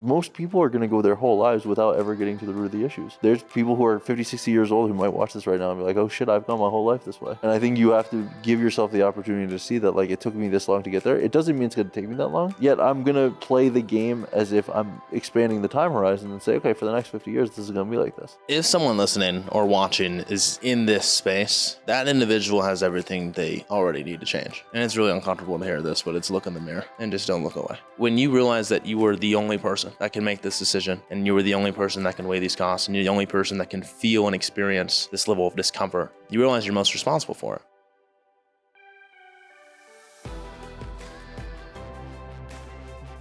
Most people are going to go their whole lives without ever getting to the root of the issues. There's people who are 50, 60 years old who might watch this right now and be like, oh shit, I've gone my whole life this way. And I think you have to give yourself the opportunity to see that, like, it took me this long to get there. It doesn't mean it's going to take me that long, yet I'm going to play the game as if I'm expanding the time horizon and say, okay, for the next 50 years, this is going to be like this. If someone listening or watching is in this space, that individual has everything they already need to change. And it's really uncomfortable to hear this, but it's look in the mirror and just don't look away. When you realize that you were the only person that can make this decision, and you were the only person that can weigh these costs, and you're the only person that can feel and experience this level of discomfort, you realize you're most responsible for it.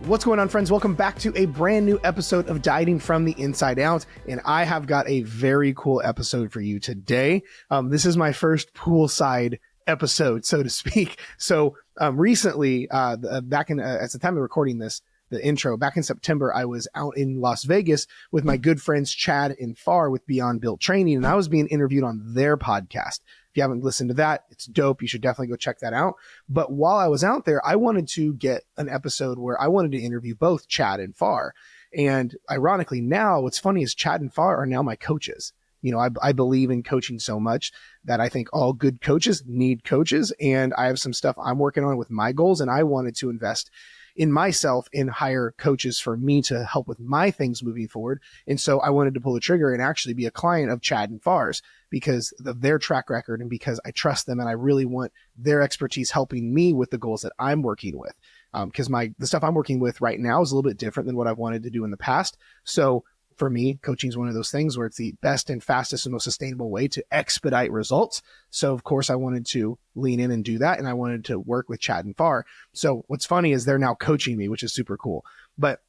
What's going on, friends? Welcome back to a brand new episode of Dieting from the Inside Out, and I have got a very cool episode for you today. This is my first poolside episode, so to speak. So recently, back in at the time of recording this, the intro, back in September, I was out in Las Vegas with my good friends Chad and Far with Beyond Built Training, and I was being interviewed on their podcast. If you haven't listened to that, it's dope. You should definitely go check that out. But while I was out there, I wanted to get an episode where I wanted to interview both Chad and Far. And ironically, now what's funny is Chad and Far are now my coaches. You know, I believe in coaching so much that I think all good coaches need coaches. And I have some stuff I'm working on with my goals, and I wanted to invest in myself and hire coaches for me to help with my things moving forward. And so I wanted to pull the trigger and actually be a client of Chad and Far's because of their track record and because I trust them and I really want their expertise helping me with the goals that I'm working with. Because the stuff I'm working with right now is a little bit different than what I've wanted to do in the past. So for me, coaching is one of those things where it's the best and fastest and most sustainable way to expedite results. So of course I wanted to lean in and do that. And I wanted to work with Chad and Far. So what's funny is they're now coaching me, which is super cool. But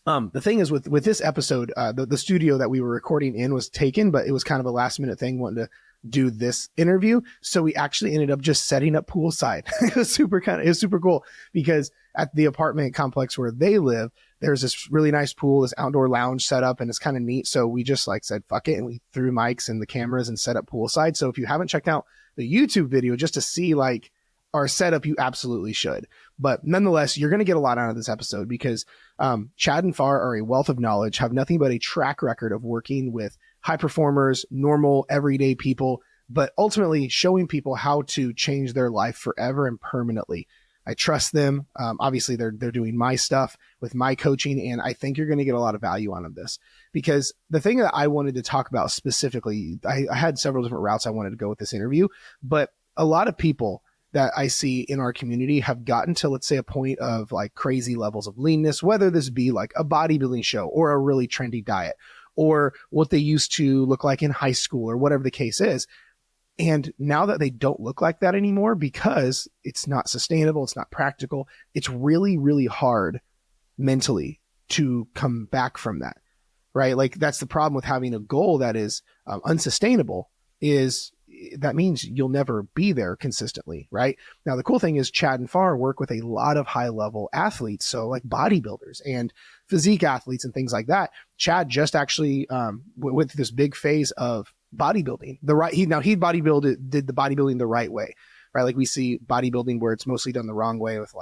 the thing is with this episode, the studio that we were recording in was taken, but it was kind of a last minute thing, wanting to do this interview. So we actually ended up just setting up poolside. It was super cool because at the apartment complex where they live, there's this really nice pool, this outdoor lounge set up, and it's kind of neat. So we just said, fuck it. And we threw mics and the cameras and set up poolside. So if you haven't checked out the YouTube video just to see our setup, you absolutely should. But nonetheless, you're going to get a lot out of this episode because Chad and Far are a wealth of knowledge, have nothing but a track record of working with high performers, normal, everyday people, but ultimately showing people how to change their life forever and permanently. I trust them. Obviously, they're doing my stuff with my coaching, and I think you're going to get a lot of value out of this because the thing that I wanted to talk about specifically, I had several different routes I wanted to go with this interview, but a lot of people that I see in our community have gotten to, let's say, a point of crazy levels of leanness, whether this be like a bodybuilding show or a really trendy diet or what they used to look like in high school or whatever the case is. And now that they don't look like that anymore because it's not sustainable, it's not practical, it's really, really hard mentally to come back from that, right? That's the problem with having a goal that is unsustainable is that means you'll never be there consistently, right? Now, the cool thing is Chad and Far work with a lot of high level athletes. So like bodybuilders and physique athletes and things like that. Chad just actually went through this big phase of bodybuilding. He did the bodybuilding the right way, right? Like we see bodybuilding where it's mostly done the wrong way with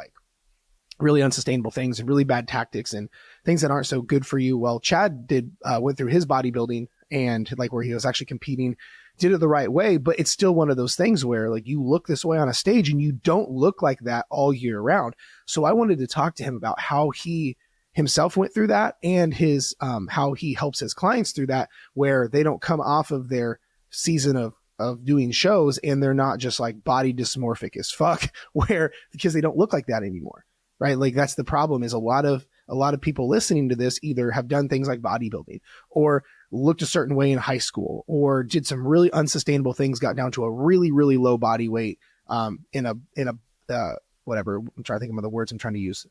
really unsustainable things and really bad tactics and things that aren't so good for you. Well, Chad went through his bodybuilding and where he was actually competing, did it the right way, but it's still one of those things where you look this way on a stage and you don't look like that all year round. So I wanted to talk to him about how he himself went through that and his how he helps his clients through that, where they don't come off of their season of doing shows and they're not just body dysmorphic as fuck, because they don't look like that anymore, right? That's the problem is a lot of people listening to this either have done things like bodybuilding or looked a certain way in high school or did some really unsustainable things, got down to a really, really low body weight in a whatever, I'm trying to think of the words I'm trying to use,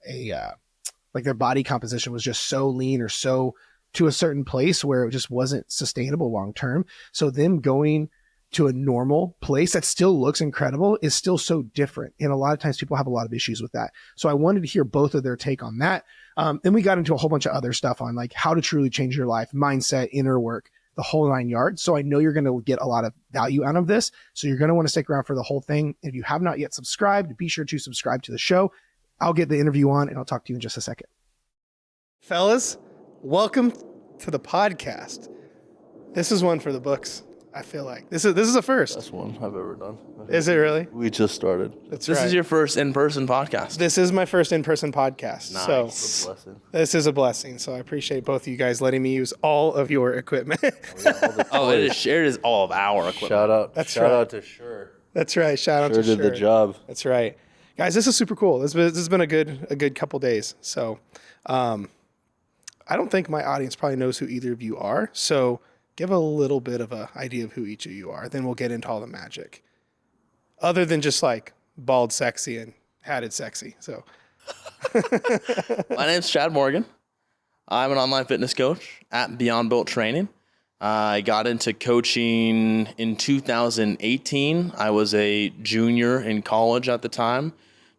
their body composition was just so lean or so to a certain place where it just wasn't sustainable long term. So them going to a normal place that still looks incredible is still so different. And a lot of times people have a lot of issues with that. So I wanted to hear both of their take on that. Then we got into a whole bunch of other stuff on how to truly change your life, mindset, inner work, the whole 9 yards. So I know you're going to get a lot of value out of this. So you're going to want to stick around for the whole thing. If you have not yet subscribed, be sure to subscribe to the show. I'll get the interview on and I'll talk to you in just a second. Fellas, welcome to the podcast. This is one for the books. I feel like this is a first. Best one I've ever done. Is it really? We just started. That's This right. is your first in-person podcast. This is my first in-person podcast. Nice. So It's a blessing. this is a blessing. So I appreciate both of you guys letting me use all of your equipment. It is all of our equipment. Shout out. That's shout right. out to Sure. That's right. Shout out Sure to did the job. That's right. Guys, this is super cool. This has been a good couple days. So I don't think my audience probably knows who either of you are. So give a little bit of an idea of who each of you are. Then we'll get into all the magic. Other than just like bald sexy and hatted sexy. So My name's Chad Morgan. I'm an online fitness coach at Beyond Built Training. I got into coaching in 2018. I was a junior in college at the time,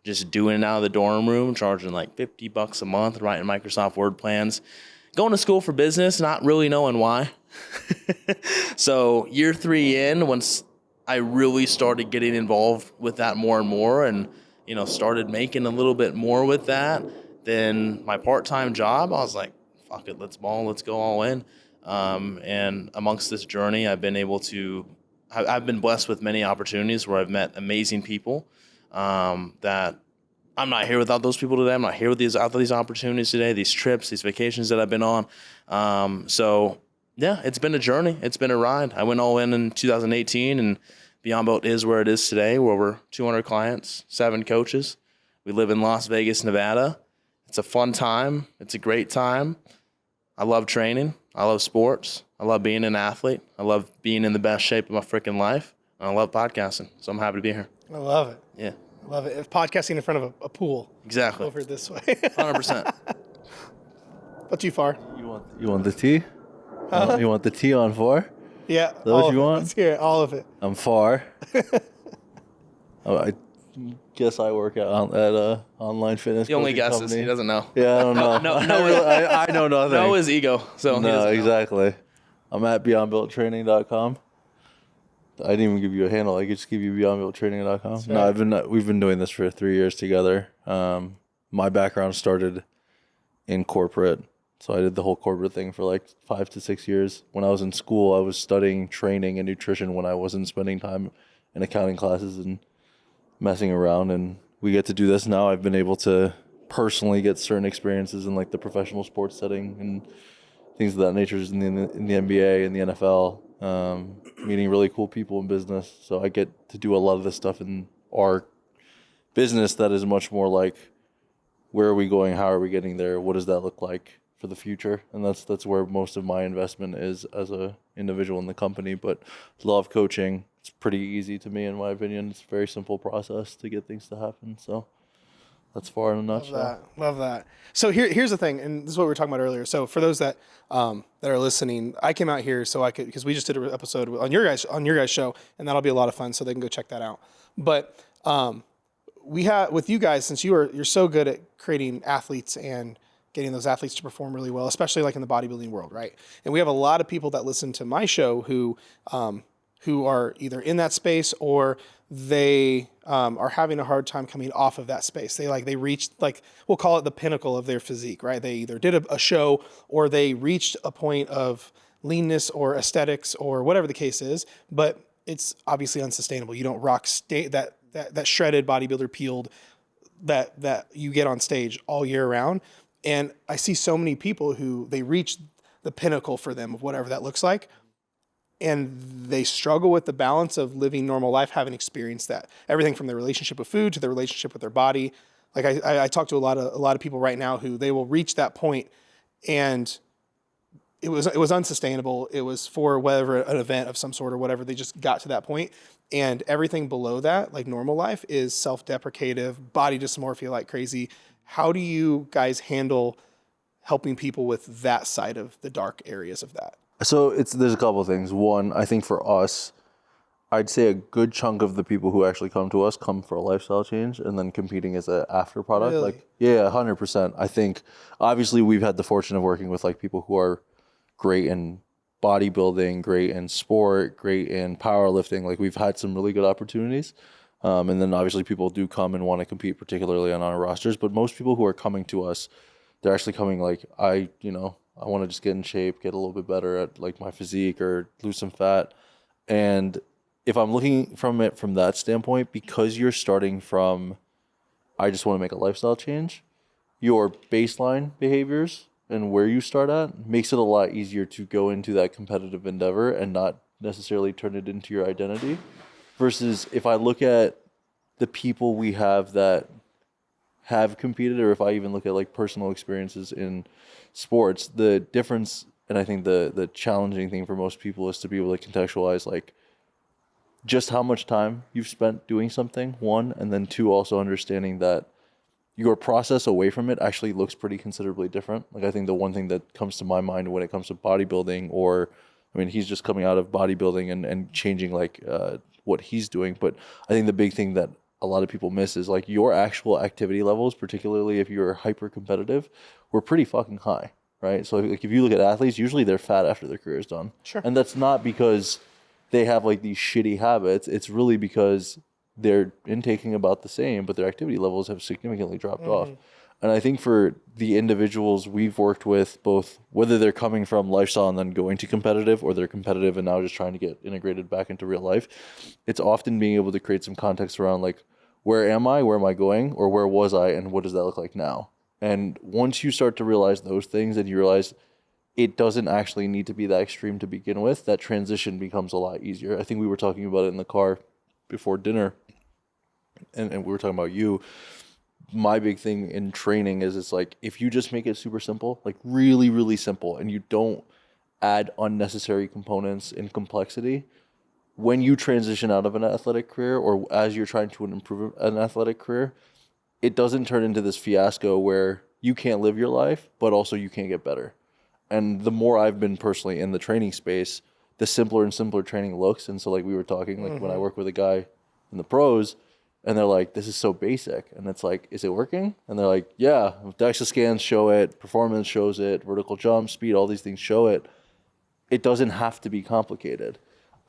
just doing it out of the dorm room, charging like $50 a month, writing Microsoft Word plans, going to school for business, not really knowing why. So year 3 in, once I really started getting involved with that more and more and, started making a little bit more with that, then my part-time job, I was like, fuck it, let's go all in. And amongst this journey, I've been blessed with many opportunities where I've met amazing people, that I'm not here without those people today. I'm not here without these opportunities today, these trips, these vacations that I've been on. So yeah, it's been a journey. It's been a ride. I went all in 2018, and Beyond Built is where it is today. We're over 200 clients, 7 coaches. We live in Las Vegas, Nevada. It's a fun time. It's a great time. I love training. I love sports. I love being an athlete. I love being in the best shape of my freaking life. And I love podcasting. So I'm happy to be here. I love it. Yeah, I love it. Podcasting in front of a pool exactly. over this way. 100%. What you far? You want the tea? You want the tea on 4? Yeah. That what you want? Let's hear it. All of it. I'm far. I guess I work at online fitness. He only coaching guesses. company. He doesn't know. Yeah, I don't know. No, I know nothing. No is ego. So he No, doesn't know. exactly. I'm at beyondbuilttraining.com. I didn't even give you a handle. I could just give you beyondbuilttraining.com. Right. No, we've been doing this for 3 years together. My background started in corporate. So I did the whole corporate thing for like 5 to 6 years. When I was in school, I was studying training and nutrition when I wasn't spending time in accounting classes and messing around. And we get to do this now. I've been able to personally get certain experiences in like the professional sports setting and things of that nature in the NBA and the NFL, meeting really cool people in business. So I get to do a lot of this stuff in our business that is much more like, where are we going? How are we getting there? What does that look like for the future? And that's where most of my investment is as a individual in the company. But love coaching. It's pretty easy to me, in my opinion. It's a very simple process to get things to happen. So that's far in a nutshell. Love that. So here's the thing, and this is what we were talking about earlier. So for those that are listening, I came out here so I could, because we just did an episode on your guys show, and that'll be a lot of fun. So they can go check that out. But we have with you guys, since you're so good at creating athletes and getting those athletes to perform really well, especially like in the bodybuilding world, right? And we have a lot of people that listen to my show who are either in that space or they are having a hard time coming off of that space. They reached, like, we'll call it the pinnacle of their physique, right? They either did a show or they reached a point of leanness or aesthetics or whatever the case is, but it's obviously unsustainable. You don't rock that shredded bodybuilder peeled that you get on stage all year round. And I see so many people who they reach the pinnacle for them of whatever that looks like, and they struggle with the balance of living normal life, having experienced that. Everything from their relationship with food to their relationship with their body. Like I talk to a lot of people right now who they will reach that point, and it was unsustainable. It was for whatever, an event of some sort or whatever. They just got to that point, and everything below that, like normal life, is self-deprecative, body dysmorphia like crazy. How do you guys handle helping people with that side of the dark areas of that? So there's a couple of things. One, I think for us, I'd say a good chunk of the people who actually come to us come for a lifestyle change, and then competing as an after product. Really? Like, yeah, 100%. I think obviously we've had the fortune of working with like people who are great in bodybuilding, great in sport, great in powerlifting. Like, we've had some really good opportunities. And then obviously people do come and want to compete, particularly on our rosters. But most people who are coming to us, they're actually coming like, I want to just get in shape, get a little bit better at like my physique or lose some fat. And if I'm looking from it from that standpoint, because you're starting from, I just want to make a lifestyle change, your baseline behaviors and where you start at makes it a lot easier to go into that competitive endeavor and not necessarily turn it into your identity. Versus if I look at the people we have that have competed, or if I even look at like personal experiences in sports, the difference, and I think the challenging thing for most people is to be able to contextualize like just how much time you've spent doing something, one, and then two, also understanding that your process away from it actually looks pretty considerably different. Like I think the one thing that comes to my mind when it comes to bodybuilding, or I mean, he's just coming out of bodybuilding and changing like what he's doing. But I think the big thing that a lot of people miss is like your actual activity levels, particularly if you're hyper competitive, were pretty fucking high, right? So like if you look at athletes, usually they're fat after their career is done. Sure. And that's not because they have like these shitty habits. It's really because they're intaking about the same, but their activity levels have significantly dropped off. And I think for the individuals we've worked with, both whether they're coming from lifestyle and then going to competitive, or they're competitive and now just trying to get integrated back into real life, it's often being able to create some context around like, where am I going, or where was I, and what does that look like now? And once you start to realize those things and you realize it doesn't actually need to be that extreme to begin with, that transition becomes a lot easier. I think we were talking about it in the car before dinner, and we were talking about you. My big thing in training is it's like, if you just make it super simple, like really, really simple, and you don't add unnecessary components and complexity, when you transition out of an athletic career, or as you're trying to improve an athletic career, it doesn't turn into this fiasco where you can't live your life, but also you can't get better. And the more I've been personally in the training space, the simpler and simpler training looks. And so like we were talking, like when I work with a guy in the pros, and they're like, this is so basic. And it's like, is it working? And they're like, yeah, DEXA scans show it, performance shows it, vertical jump, speed, all these things show it. It doesn't have to be complicated.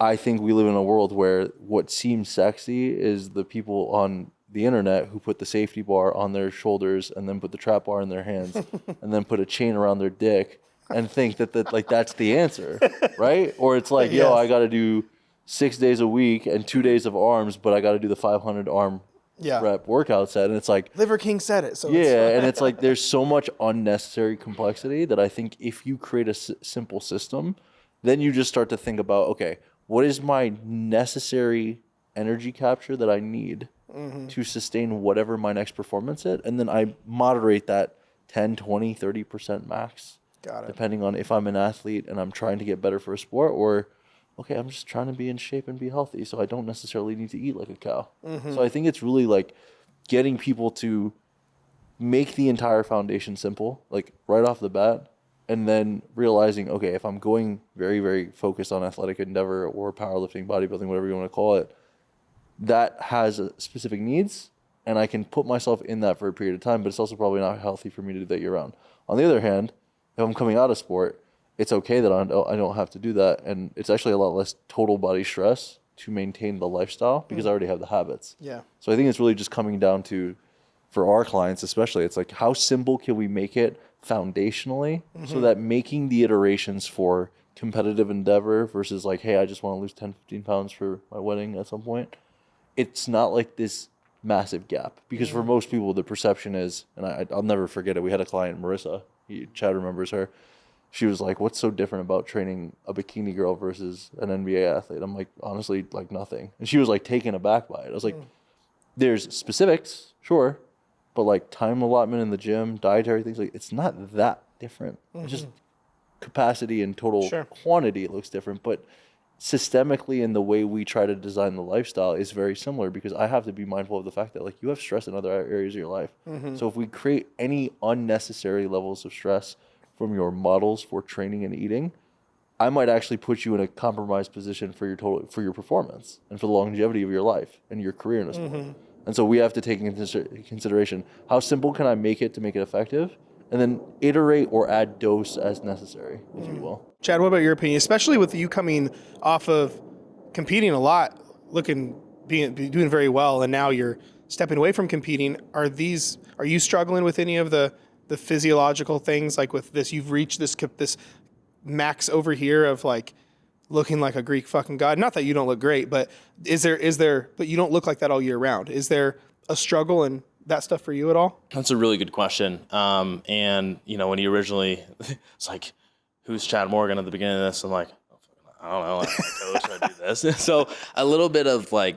I think we live in a world where what seems sexy is the people on the internet who put the safety bar on their shoulders and then put the trap bar in their hands and then put a chain around their dick and think that like that's the answer, right? Or it's like, yo, I got to do 6 days a week and 2 days of arms, but I got to do the 500 arm rep workout set. And it's like, Liver King said it. So and it's like there's so much unnecessary complexity that I think if you create a simple system, then you just start to think about, okay, what is my necessary energy capture that I need to sustain whatever my next performance is? And then I moderate that 10, 20, 30% max. Got it. Depending on if I'm an athlete and I'm trying to get better for a sport, or, okay, I'm just trying to be in shape and be healthy, so I don't necessarily need to eat like a cow. So I think it's really like getting people to make the entire foundation simple, like right off the bat, and then realizing, okay, if I'm going very, very focused on athletic endeavor or powerlifting, bodybuilding, whatever you want to call it, that has specific needs, and I can put myself in that for a period of time, but it's also probably not healthy for me to do that year round. On the other hand, if I'm coming out of sport, it's okay that I don't have to do that, and it's actually a lot less total body stress to maintain the lifestyle because I already have the habits. Yeah. So I think it's really just coming down to, for our clients especially, it's like how simple can we make it foundationally so that making the iterations for competitive endeavor versus like, hey, I just want to lose 10, 15 pounds for my wedding at some point, it's not like this massive gap. Because for most people, the perception is, and I'll never forget it, we had a client, Marissa, Chad remembers her, she was like, what's so different about training a bikini girl versus an NBA athlete? I'm like, honestly, like nothing. And she was like taken aback by it. I was like, there's specifics, sure, but like time allotment in the gym, dietary things, like it's not that different. It's just capacity and total quantity looks different, but systemically in the way we try to design the lifestyle is very similar, because I have to be mindful of the fact that like you have stress in other areas of your life. So if we create any unnecessary levels of stress from your models for training and eating, I might actually put you in a compromised position for your performance and for the longevity of your life and your career in a sport. And so we have to take into consideration, how simple can I make it to make it effective? And then iterate or add dose as necessary, if you will. Chad, what about your opinion, especially with you coming off of competing a lot, doing very well, and now you're stepping away from competing? Are you struggling with any of the the physiological things, like with this, you've reached this max over here of like looking like a Greek fucking god. Not that you don't look great, but but you don't look like that all year round. Is there a struggle in that stuff for you at all? That's a really good question. And when you originally, it's like, who's Chad Morgan at the beginning of this? I'm like, I don't know, I'm a coach, I do this. So a little bit of like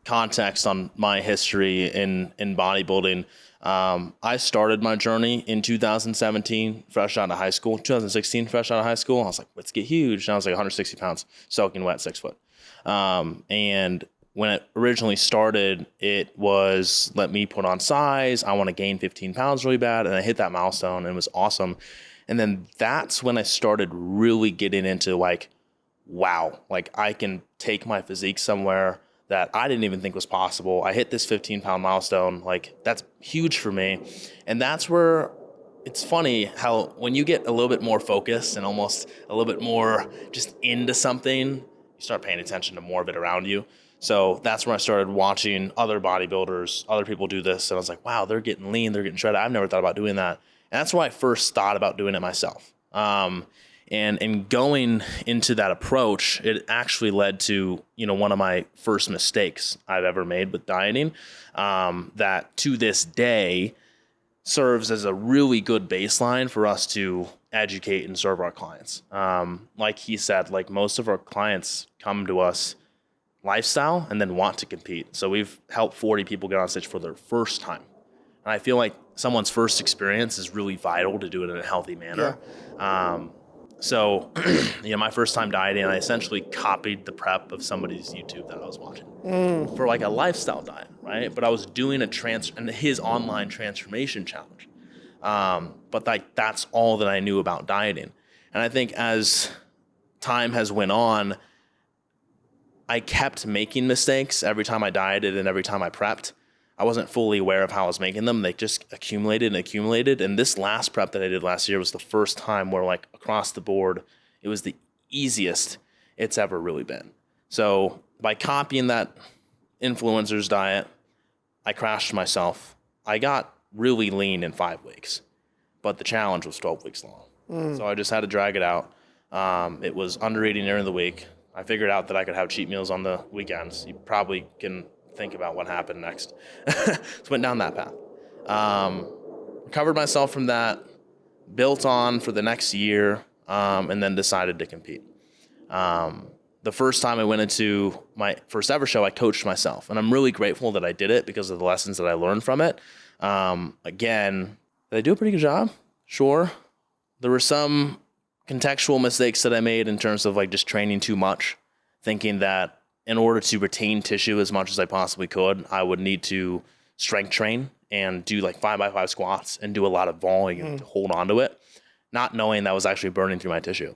context on my history in bodybuilding. I started my journey in 2017, fresh out of high school. 2016, fresh out of high school. I was like, let's get huge. And I was like 160 pounds, soaking wet, 6 foot. And when it originally started, it was, let me put on size. I want to gain 15 pounds really bad. And I hit that milestone and it was awesome. And then that's when I started really getting into like, wow, like I can take my physique somewhere that I didn't even think was possible. I hit this 15-pound milestone. Like, that's huge for me. And that's where it's funny how when you get a little bit more focused and almost a little bit more just into something, you start paying attention to more of it around you. So that's when I started watching other bodybuilders, other people do this. And I was like, wow, they're getting lean, they're getting shredded. I've never thought about doing that. And that's why I first thought about doing it myself. And going into that approach, it actually led to, one of my first mistakes I've ever made with dieting, that to this day serves as a really good baseline for us to educate and serve our clients. Like he said, like most of our clients come to us lifestyle and then want to compete. So we've helped 40 people get on stage for their first time. And I feel like someone's first experience is really vital to do it in a healthy manner. Yeah. So, my first time dieting, I essentially copied the prep of somebody's YouTube that I was watching for like a lifestyle diet, right? But I was doing his online transformation challenge. But like that's all that I knew about dieting. And I think as time has went on, I kept making mistakes every time I dieted and every time I prepped. I wasn't fully aware of how I was making them. They just accumulated. And this last prep that I did last year was the first time where like across the board, it was the easiest it's ever really been. So by copying that influencer's diet, I crashed myself. I got really lean in 5 weeks, but the challenge was 12 weeks long. So I just had to drag it out. It was under eating during the week. I figured out that I could have cheat meals on the weekends. You probably can think about what happened next. So went down that path. Recovered myself from that, built on for the next year, and then decided to compete. The first time I went into my first ever show, I coached myself, and I'm really grateful that I did it because of the lessons that I learned from it. Again, did I do a pretty good job? Sure. There were some contextual mistakes that I made in terms of like just training too much, thinking that in order to retain tissue as much as I possibly could, I would need to strength train and do like 5x5 squats and do a lot of volume to hold on to it, not knowing that was actually burning through my tissue.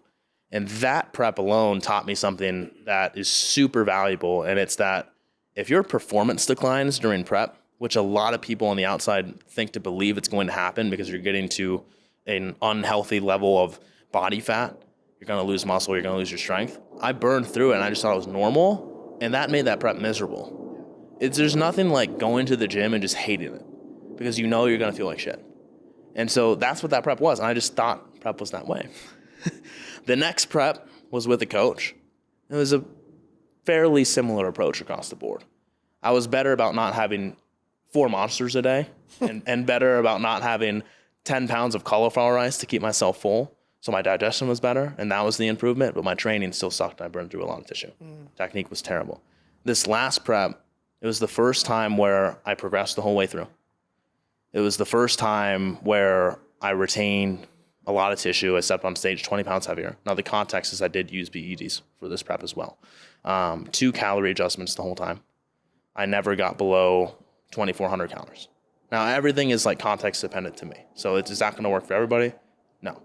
And that prep alone taught me something that is super valuable. And it's that if your performance declines during prep, which a lot of people on the outside think to believe it's going to happen because you're getting to an unhealthy level of body fat, you're going to lose muscle, you're going to lose your strength. I burned through it and I just thought it was normal. And that made that prep miserable. There's nothing like going to the gym and just hating it because you're going to feel like shit. And so that's what that prep was. And I just thought prep was that way. The next prep was with a coach. It was a fairly similar approach across the board. I was better about not having 4 monsters a day and better about not having 10 pounds of cauliflower rice to keep myself full. So my digestion was better, and that was the improvement, but my training still sucked. I burned through a lot of tissue. Technique was terrible. This last prep, it was the first time where I progressed the whole way through. It was the first time where I retained a lot of tissue. I stepped on stage 20 pounds heavier. Now the context is I did use BEDs for this prep as well. 2 calorie adjustments the whole time. I never got below 2,400 calories. Now everything is like context dependent to me. So is that going to work for everybody? No.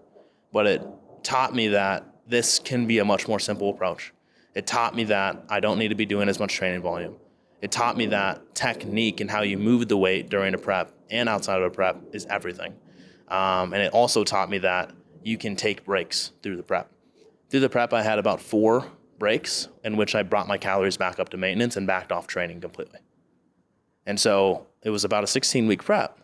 But it taught me that this can be a much more simple approach. It taught me that I don't need to be doing as much training volume. It taught me that technique and how you move the weight during a prep and outside of a prep is everything. And it also taught me that you can take breaks through the prep. Through the prep, I had about 4 breaks in which I brought my calories back up to maintenance and backed off training completely. And so it was about a 16-week prep.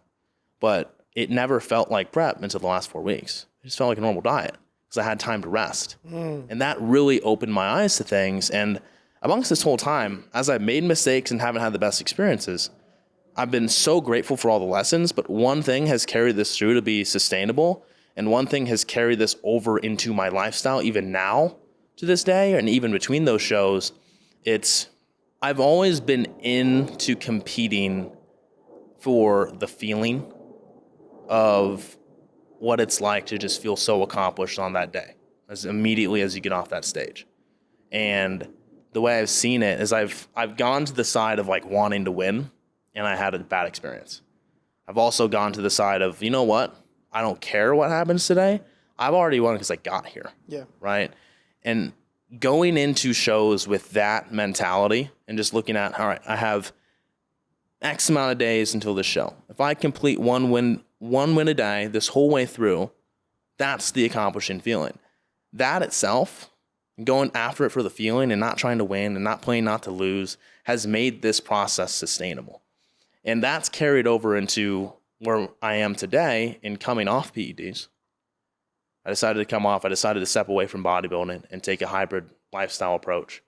But it never felt like prep until the last 4 weeks. It just felt like a normal diet because I had time to rest. And that really opened my eyes to things. And amongst this whole time, as I've made mistakes and haven't had the best experiences, I've been so grateful for all the lessons, but one thing has carried this through to be sustainable. And one thing has carried this over into my lifestyle, even now to this day, and even between those shows. I've always been into competing for the feeling of what it's like to just feel so accomplished on that day, as immediately as you get off that stage. And the way I've seen it is I've gone to the side of like wanting to win, and I had a bad experience. I've also gone to the side of, you know what? I don't care what happens today. I've already won because I got here. Yeah. Right. And going into shows with that mentality and just looking at, all right, I have X amount of days until this show. If I complete one win a day this whole way through, that's the accomplishing feeling. That itself, going after it for the feeling and not trying to win and not playing not to lose, has made this process sustainable. And that's carried over into where I am today in coming off PEDs. I decided to come off. I decided to step away from bodybuilding and take a hybrid lifestyle approach.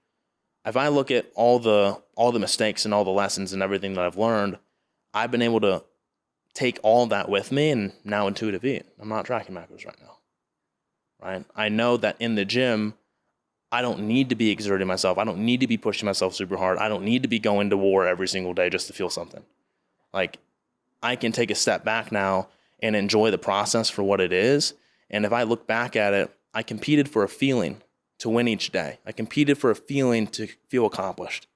If I look at all the mistakes and all the lessons and everything that I've learned, I've been able to take all that with me and now intuitive eat. I'm not tracking macros right now. Right? I know that in the gym, I don't need to be exerting myself. I don't need to be pushing myself super hard. I don't need to be going to war every single day just to feel something. Like, I can take a step back now and enjoy the process for what it is. And if I look back at it, I competed for a feeling to win each day. I competed for a feeling to feel accomplished.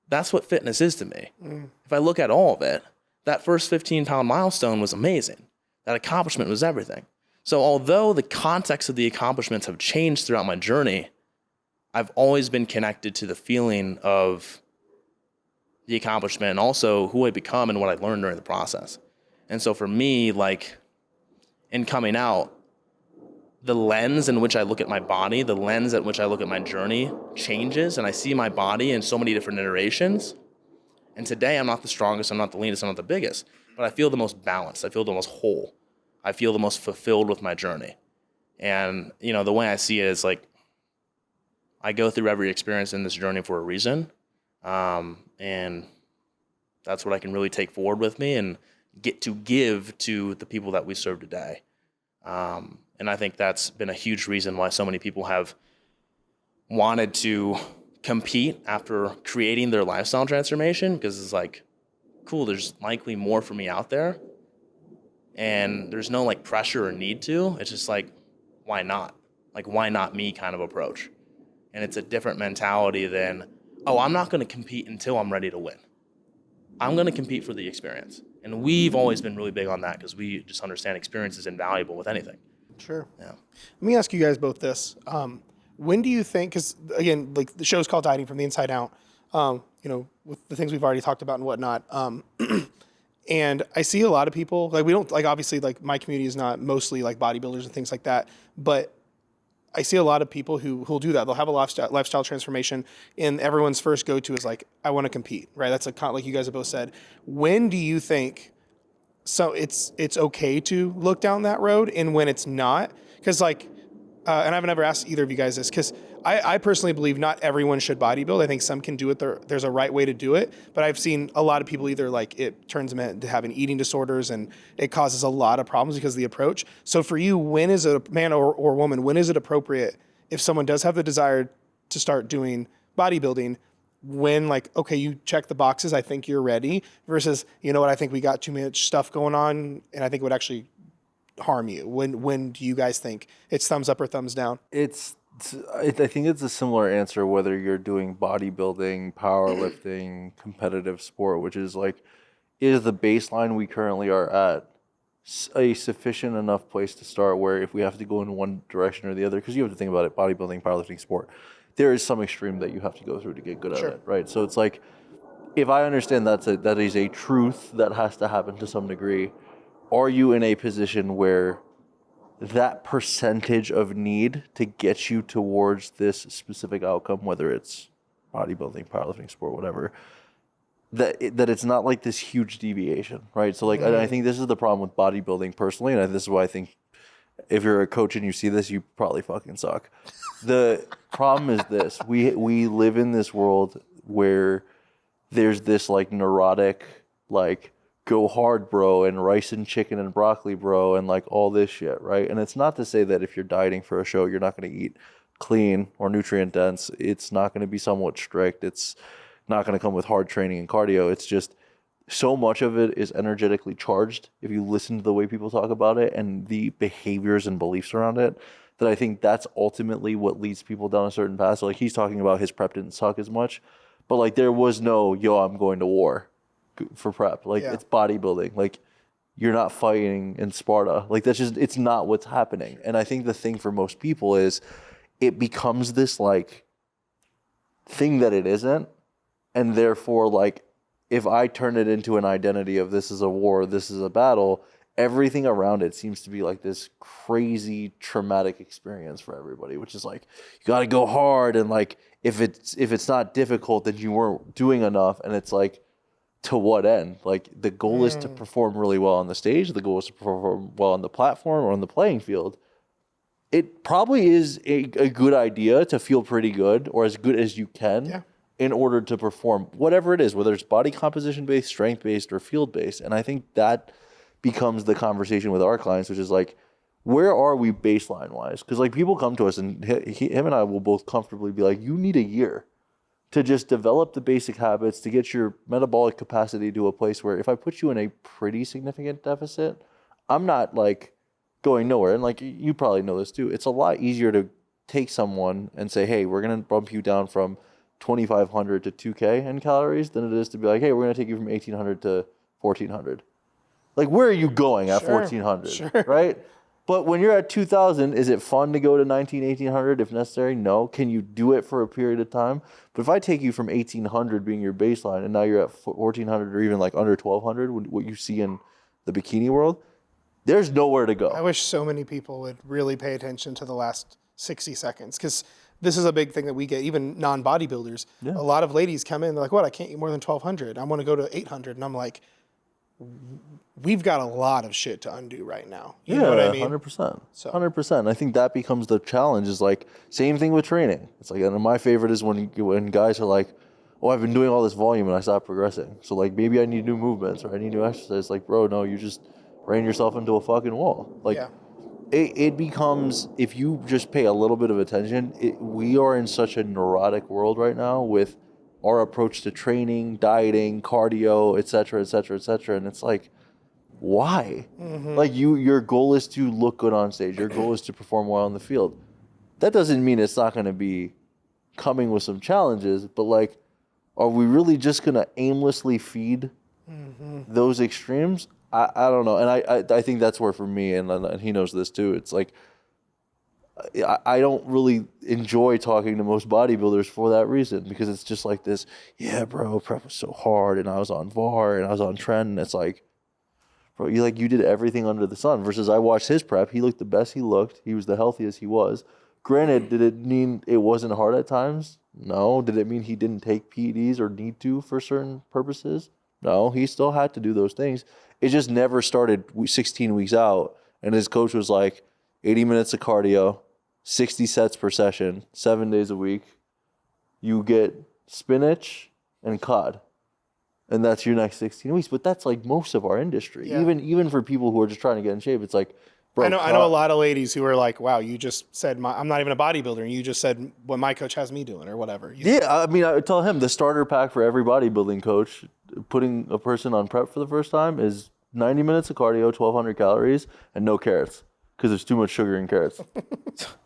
That's what fitness is to me. If I look at all of it, that first 15-pound milestone was amazing. That accomplishment was everything. So although the context of the accomplishments have changed throughout my journey, I've always been connected to the feeling of the accomplishment and also who I become and what I learned during the process. And so for me, like, in coming out, the lens in which I look at my body, the lens at which I look at my journey changes, and I see my body in so many different iterations. And today I'm not the strongest, I'm not the leanest, I'm not the biggest, but I feel the most balanced, I feel the most whole, I feel the most fulfilled with my journey. And, you know, the way I see it is like, I go through every experience in this journey for a reason. And that's what I can really take forward with me and get to give to the people that we serve today. And I think that's been a huge reason why so many people have wanted to compete after creating their lifestyle transformation, because it's like, cool, there's likely more for me out there. And there's no like pressure or need to. It's just like, why not? Like, why not me kind of approach. And it's a different mentality than, oh, I'm not going to compete until I'm ready to win. I'm going to compete for the experience. And we've always been really big on that because we just understand experience is invaluable with anything. Sure. Yeah. Let me ask you guys both this. When do you think, because again, like the show's called Dieting from the Inside Out, you know, with the things we've already talked about and whatnot. And I see a lot of people, like we don't, like obviously like my community is not mostly like bodybuilders and things like that, but I see a lot of people who'll do that. They'll have a lifestyle transformation, and everyone's first go-to is like, I want to compete, right? That's like you guys have both said. When do you think so it's okay to look down that road, and when it's not? Because like, and I've never asked either of you guys this, because I personally believe not everyone should bodybuild. I think some can do it. There's a right way to do it, but I've seen a lot of people either like it turns them into having eating disorders, and it causes a lot of problems because of the approach. So for you, when is it, man or woman, when is it appropriate if someone does have the desire to start doing bodybuilding? When like, okay, you check the boxes, I think you're ready, versus, you know what, I think we got too much stuff going on, and I think it would actually harm you. When do you guys think it's thumbs up or thumbs down? I think it's a similar answer whether you're doing bodybuilding, powerlifting, competitive sport, which is like, is the baseline we currently are at a sufficient enough place to start where if we have to go in one direction or the other, because you have to think about it, bodybuilding, powerlifting, sport, there is some extreme that you have to go through to get good at it, right? So it's like, if I understand that is a truth that has to happen to some degree, are you in a position where that percentage of need to get you towards this specific outcome, whether it's bodybuilding, powerlifting, sport, whatever, that it's not like this huge deviation, right? So like, I think this is the problem with bodybuilding personally, and this is why I think if you're a coach and you see this, you probably fucking suck. The problem is this: we live in this world where there's this like neurotic, like, go hard, bro, and rice and chicken and broccoli, bro, and like all this shit, right? And it's not to say that if you're dieting for a show, you're not going to eat clean or nutrient dense. It's not going to be somewhat strict. It's not going to come with hard training and cardio. It's just so much of it is energetically charged if you listen to the way people talk about it and the behaviors and beliefs around it, that I think that's ultimately what leads people down a certain path. So like he's talking about his prep didn't suck as much, but like there was no, yo, I'm going to war for prep. Like it's bodybuilding. Like you're not fighting in Sparta. Like that's just, it's not what's happening. And I think the thing for most people is it becomes this like thing that it isn't. And therefore, like, if I turn it into an identity of this is a war, this is a battle, everything around it seems to be like this crazy traumatic experience for everybody, which is like, you got to go hard. And like, if it's not difficult, then you weren't doing enough. And it's like, to what end? Like the goal is to perform really well on the stage. The goal is to perform well on the platform or on the playing field. It probably is a good idea to feel pretty good or as good as you can in order to perform whatever it is, whether it's body composition based, strength based, or field based. And I think that becomes the conversation with our clients, which is like, where are we baseline wise? Because like people come to us and him and I will both comfortably be like, you need a year to just develop the basic habits to get your metabolic capacity to a place where if I put you in a pretty significant deficit, I'm not like going nowhere. And like you probably know this too. It's a lot easier to take someone and say, hey, we're going to bump you down from 2,500 to 2K in calories than it is to be like, hey, we're going to take you from 1,800 to 1,400. Like, where are you going at 1,400, right? But when you're at 2,000, is it fun to go to 1,800 if necessary? No. Can you do it for a period of time? But if I take you from 1,800 being your baseline and now you're at 1,400 or even like under 1,200, what you see in the bikini world, there's nowhere to go. I wish so many people would really pay attention to the last 60 seconds because this is a big thing that we get, even non-bodybuilders. Yeah. A lot of ladies come in, they're like, what, I can't eat more than 1,200. I want to go to 800. And I'm like, we've got a lot of shit to undo right now. You know what I mean? 100%. So. 100%. I think that becomes the challenge is like, same thing with training. It's like, and my favorite is when guys are like, oh, I've been doing all this volume and I stopped progressing. So like, maybe I need new movements or I need new exercise. Like, bro, no, you just ran yourself into a fucking wall. Like, it becomes, if you just pay a little bit of attention, we are in such a neurotic world right now with our approach to training, dieting, cardio, et cetera, et cetera, et cetera. And it's like, why? Mm-hmm. Like your goal is to look good on stage. Your goal is to perform well on the field. That doesn't mean it's not going to be coming with some challenges, but like, are we really just going to aimlessly feed those extremes? I don't know. And I think that's where for me, and he knows this too, it's like, I don't really enjoy talking to most bodybuilders for that reason, because it's just like this, yeah, bro, prep was so hard, and I was on VAR, and I was on trend, and it's like, bro, you did everything under the sun, versus I watched his prep, he looked the best he looked, he was the healthiest he was. Granted, did it mean it wasn't hard at times? No. Did it mean he didn't take PEDs or need to for certain purposes? No, he still had to do those things. It just never started 16 weeks out, and his coach was like, 80 minutes of cardio, 60 sets per session, 7 days a week. You get spinach and cod, and that's your next 16 weeks. But that's like most of our industry. Yeah. Even for people who are just trying to get in shape, it's like, bro, I know a lot of ladies who are like, wow, you just said I'm not even a bodybuilder, and you just said what my coach has me doing or whatever. I mean, I tell him the starter pack for every bodybuilding coach, putting a person on prep for the first time, is 90 minutes of cardio, 1,200 calories, and no carrots, because there's too much sugar in carrots.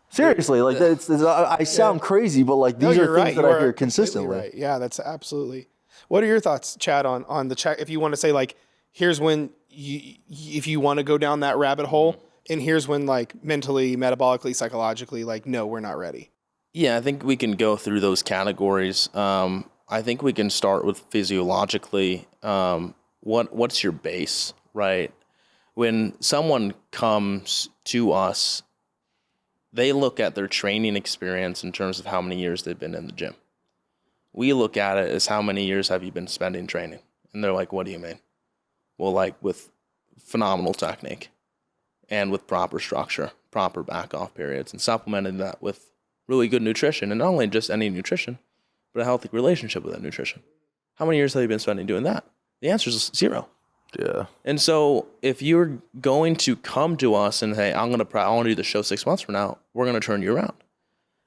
Seriously, like I sound crazy, but like these are things that I hear consistently. Right. Yeah, that's absolutely. What are your thoughts, Chad, on the check? If you want to say like, here's when if you want to go down that rabbit hole, and here's when like mentally, metabolically, psychologically, like, no, we're not ready. Yeah, I think we can go through those categories. I think we can start with physiologically. What's your base, right? When someone comes to us, they look at their training experience in terms of how many years they've been in the gym. We look at it as how many years have you been spending training? And they're like, what do you mean? Well, like with phenomenal technique and with proper structure, proper back off periods, and supplementing that with really good nutrition, and not only just any nutrition, but a healthy relationship with that nutrition. How many years have you been spending doing that? The answer is 0. Yeah. And so if you're going to come to us and say, I want to do the show 6 months from now, we're going to turn you around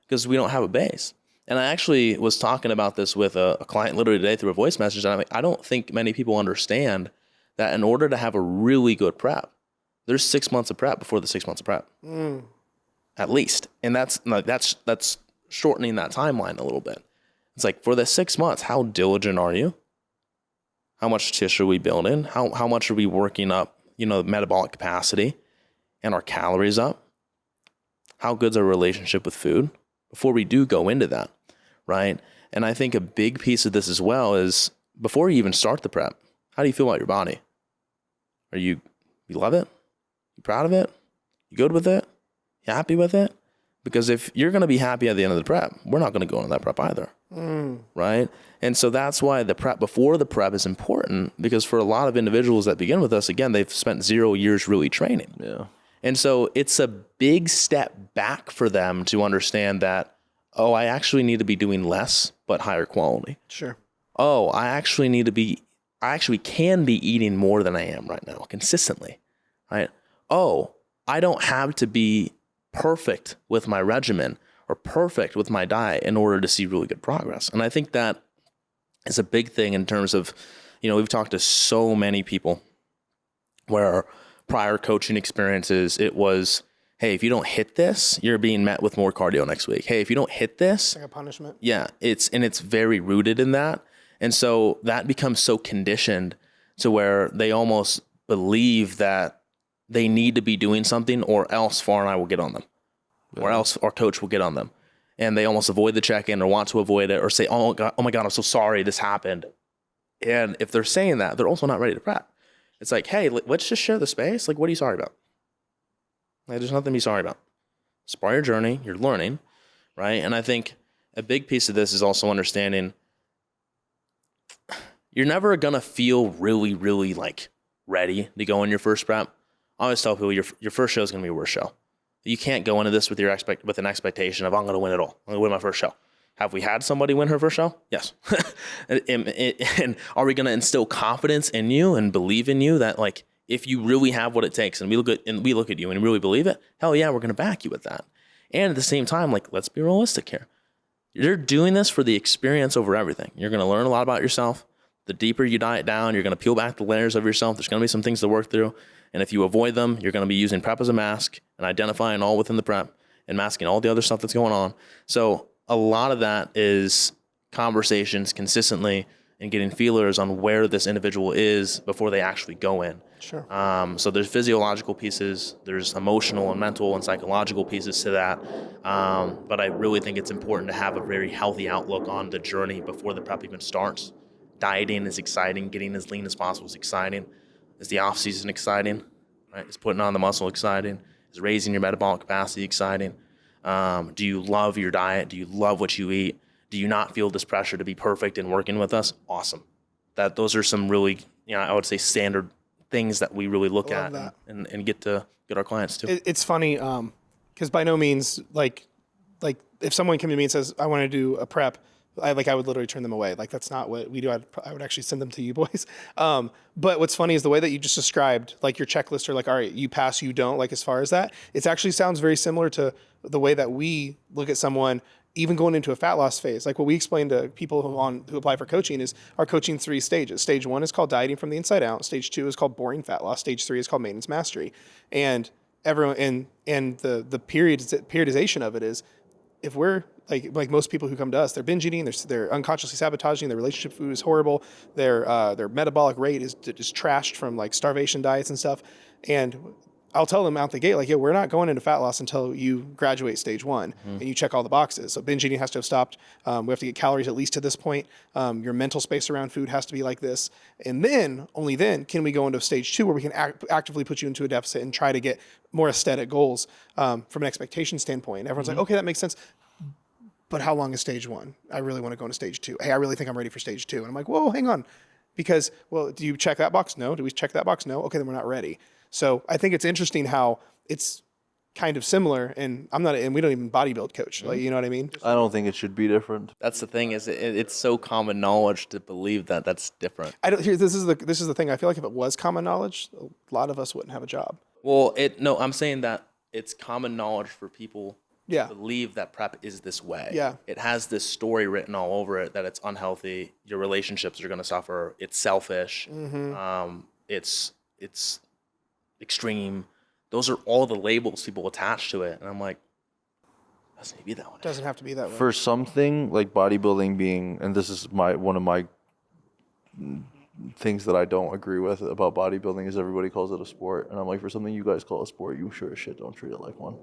because we don't have a base. And I actually was talking about this with a client literally today through a voice message. And I'm like, I don't think many people understand that in order to have a really good prep, there's 6 months of prep before the 6 months of prep, at least. And that's shortening that timeline a little bit. It's like, for the 6 months, how diligent are you? How much tissue are we building? How much are we working up, metabolic capacity and our calories up? How good's our relationship with food before we do go into that, right? And I think a big piece of this as well is before you even start the prep, how do you feel about your body? You love it? You proud of it? You good with it? You happy with it? Because if you're going to be happy at the end of the prep, we're not going to go into that prep either, right? And so that's why the prep before the prep is important, because for a lot of individuals that begin with us, again, they've spent 0 years really training. Yeah. And so it's a big step back for them to understand that, oh, I actually need to be doing less, but higher quality. Sure. Oh, I actually can be eating more than I am right now consistently, right? Oh, I don't have to be perfect with my regimen or perfect with my diet in order to see really good progress. And I think that is a big thing in terms of, we've talked to so many people where prior coaching experiences, it was, hey, if you don't hit this, you're being met with more cardio next week. Hey, if you don't hit this, Like a punishment. yeah, it's very rooted in that. And so that becomes so conditioned to where they almost believe that they need to be doing something or else Far and I will get on them, or else our coach will get on them. And they almost avoid the check-in or want to avoid it or say, oh my God, I'm so sorry this happened. And if they're saying that, they're also not ready to prep. It's like, hey, let's just share the space. Like, what are you sorry about? Like, there's nothing to be sorry about. It's part of your journey. You're learning, right? And I think a big piece of this is also understanding you're never going to feel really, really like ready to go in your first prep. I always tell people your first show is going to be your worst show. You can't go into this with with an expectation of I'm going to win it all. I'm going to win my first show. Have we had somebody win her first show? Yes. and are we going to instill confidence in you and believe in you that like if you really have what it takes and we look at you and really believe it, hell yeah, we're going to back you with that. And at the same time, like let's be realistic here. You're doing this for the experience over everything. You're going to learn a lot about yourself. The deeper you diet down, you're going to peel back the layers of yourself. There's going to be some things to work through. And if you avoid them, you're going to be using prep as a mask and identifying all within the prep and masking all the other stuff that's going on. So a lot of that is conversations consistently and getting feelers on where this individual is before they actually go in. Sure. So there's physiological pieces, there's emotional and mental and psychological pieces to that. But I really think it's important to have a very healthy outlook on the journey before the prep even starts. Dieting is exciting. Getting as lean as possible is exciting. Is the off season exciting? Right? Is putting on the muscle exciting? Is raising your metabolic capacity exciting? Do you love your diet? Do you love what you eat? Do you not feel this pressure to be perfect and working with us? Awesome. Those are some really, I would say standard things that we really look at and get our clients to. It's funny because by no means like if someone came to me and says I want to do a prep, I would literally turn them away. Like that's not what we do. I would actually send them to you boys. But what's funny is the way that you just described, like your checklist are like, all right, you pass, you don't. Like as far as that, it actually sounds very similar to the way that we look at someone even going into a fat loss phase. Like what we explain to people who apply for coaching is our coaching 3 stages. Stage 1 is called dieting from the inside out. Stage 2 is called boring fat loss. Stage 3 is called maintenance mastery. And everyone and the periodization of it is if we're like most people who come to us, they're binge eating, they're unconsciously sabotaging, their relationship food is horrible, their metabolic rate is trashed from like starvation diets and stuff. And I'll tell them out the gate, like, yo, we're not going into fat loss until you graduate stage 1 and you check all the boxes. So binge eating has to have stopped. We have to get calories at least to this point. Your mental space around food has to be like this. And then, only then, can we go into stage 2 where we can actively put you into a deficit and try to get more aesthetic goals from an expectation standpoint. Everyone's like, okay, that makes sense. but how long is stage 1? I really want to go into stage 2. Hey, I really think I'm ready for stage 2. And I'm like, whoa, hang on. Because, well, do you check that box? No. Do we check that box? No. Okay, then we're not ready. So I think it's interesting how it's kind of similar, and we don't even bodybuild coach. Like, you know what I mean? I don't think it should be different. That's the thing, is it's so common knowledge to believe that that's different. This is the thing. I feel like if it was common knowledge, a lot of us wouldn't have a job. Well, I'm saying that it's common knowledge for people Yeah. to believe that prep is this way. Yeah. It has this story written all over it that it's unhealthy. Your relationships are going to suffer. It's selfish. It's extreme. Those are all the labels people attach to it. And I'm like, it doesn't need to be that way. Doesn't have to be that way. For something like bodybuilding being, and this is one of my things that I don't agree with about bodybuilding, is everybody calls it a sport. And I'm like, for something you guys call a sport, you sure as shit don't treat it like one.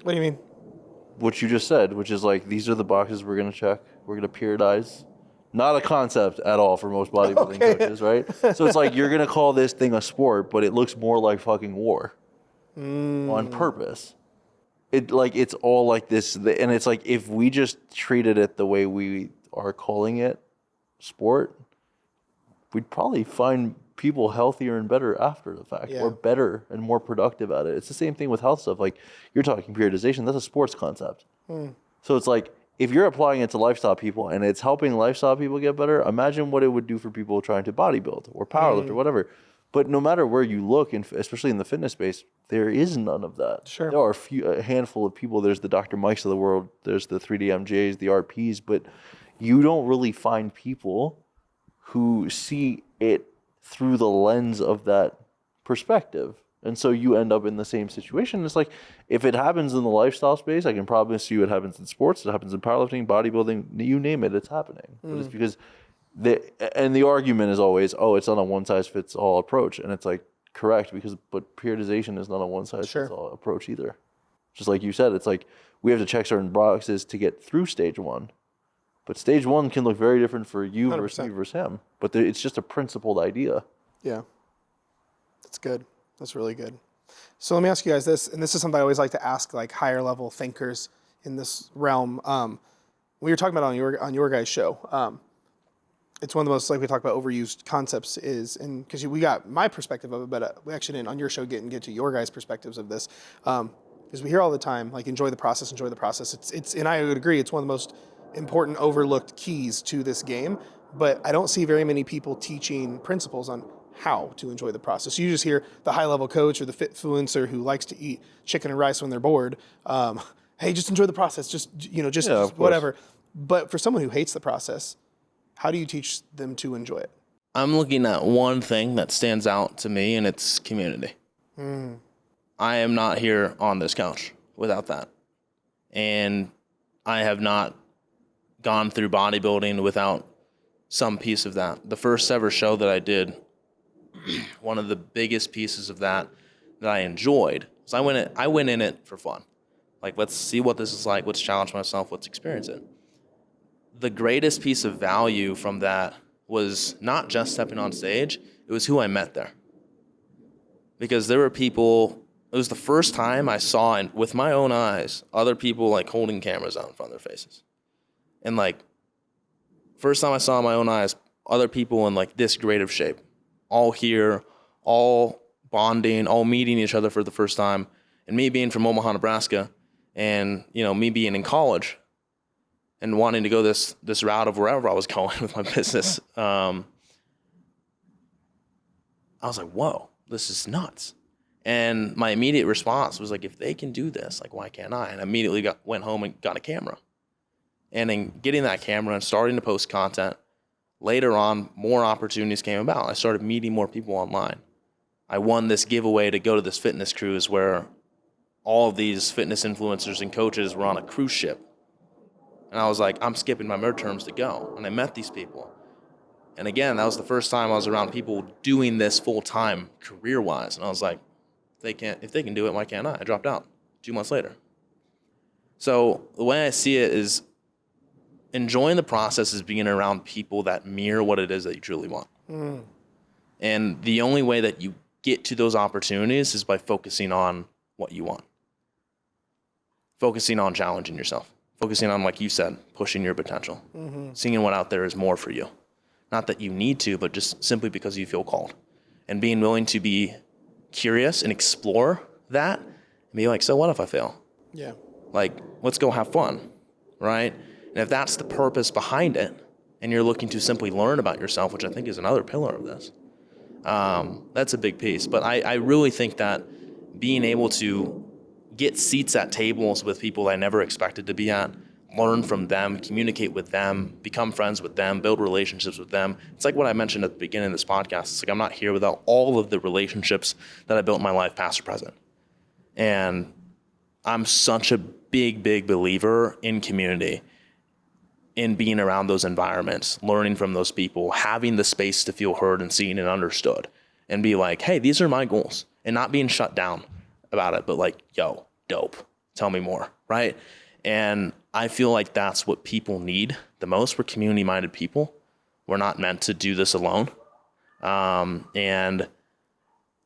What do you mean? What you just said, which is like, these are the boxes we're going to check. We're going to periodize. Not a concept at all for most bodybuilding coaches, right? So it's like, you're going to call this thing a sport, but it looks more like fucking war on purpose. It's all like this. And it's like, if we just treated it the way we are calling it sport, we'd probably find people healthier and better after the fact, or better and more productive at it. It's the same thing with health stuff. Like, you're talking periodization, that's a sports concept. So it's like, if you're applying it to lifestyle people and it's helping lifestyle people get better, imagine what it would do for people trying to bodybuild or powerlift or whatever. But no matter where you look, and especially in the fitness space, there is none of that. Sure. There are a handful of people. There's the Dr. Mikes of the world. There's the 3D-MJs, the RPs. But you don't really find people who see it through the lens of that perspective. And so you end up in the same situation. It's like, if it happens in the lifestyle space, I can promise you it happens in sports, it happens in powerlifting, bodybuilding, you name it, it's happening. But it's because the argument is always, oh, it's not a one-size-fits-all approach. And it's like, correct, but periodization is not a one-size-fits-all approach either. Just like you said, it's like, we have to check certain boxes to get through stage 1. But stage 1 can look very different for you 100%. versus me versus him. But it's just a principled idea. Yeah. That's good. That's really good. So let me ask you guys this, and this is something I always like to ask like higher level thinkers in this realm. We were talking about on your guys' show. It's one of the most, like we talk about, overused concepts is, and because we got my perspective of it, but we actually didn't on your show get to your guys' perspectives of this. Because we hear all the time, like, enjoy the process. It's and I would agree, it's one of the most important overlooked keys to this game. But I don't see very many people teaching principles on how to enjoy the process. You just hear the high level coach or the fitfluencer who likes to eat chicken and rice when they're bored. Hey, just enjoy the process. Just whatever. But for someone who hates the process, how do you teach them to enjoy it? I'm looking at one thing that stands out to me, and it's community. I am not here on this couch without that. And I have not gone through bodybuilding without some piece of that. The first ever show that I did, one of the biggest pieces of that I enjoyed was I went in it for fun. Like, let's see what this is like. Let's challenge myself. Let's experience it. The greatest piece of value from that was not just stepping on stage. It was who I met there. Because there were people, it was the first time I saw, and with my own eyes, other people like holding cameras out in front of their faces. And like, first time I saw in my own eyes, other people in like this great of shape. All here, all bonding, all meeting each other for the first time. And me being from Omaha, Nebraska, and me being in college and wanting to go this route of wherever I was going with my business, I was like, whoa, this is nuts. And my immediate response was like, if they can do this, like, why can't I? And I immediately went home and got a camera. And in getting that camera and starting to post content, later on, more opportunities came about. I started meeting more people online. I won this giveaway to go to this fitness cruise where all of these fitness influencers and coaches were on a cruise ship. And I was like, I'm skipping my midterms to go. And I met these people. And again, that was the first time I was around people doing this full-time career-wise. And I was like, if they can do it, why can't I? I dropped out 2 months later. So the way I see it is enjoying the process is being around people that mirror what it is that you truly want. And the only way that you get to those opportunities is by focusing on what you want. Focusing on challenging yourself. focusing on, like you said, pushing your potential, seeing what out there is more for you. Not that you need to, but just simply because you feel called, and being willing to be curious and explore that and be like, so what if I fail? Yeah. Like, let's go have fun, right? And if that's the purpose behind it, and you're looking to simply learn about yourself, which I think is another pillar of this, that's a big piece. But I really think that being able to get seats at tables with people I never expected to be at, learn from them, communicate with them, become friends with them, build relationships with them. It's like what I mentioned at the beginning of this podcast. It's like I'm not here without all of the relationships that I built in my life, past or present. And I'm such a big believer in community, in being around those environments, learning from those people, having the space to feel heard and seen and understood, and be like, hey, these are my goals, and not being shut down about it, but like, yo, dope, tell me more, right? And I feel like that's what people need the most. We're community-minded people. We're not meant to do this alone. And,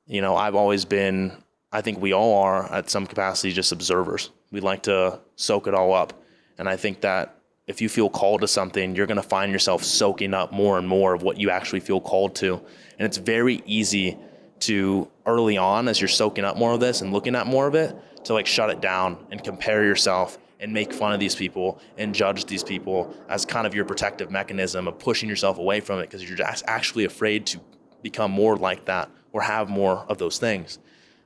you know, I've always been, I think we all are at some capacity, just observers. We like to soak it all up. And I think that if you feel called to something, you're going to find yourself soaking up more and more of what you actually feel called to. And it's very easy to, early on, as you're soaking up more of this and looking at more of it, to like shut it down and compare yourself and make fun of these people and judge these people as kind of your protective mechanism of pushing yourself away from it, because you're just actually afraid to become more like that or have more of those things.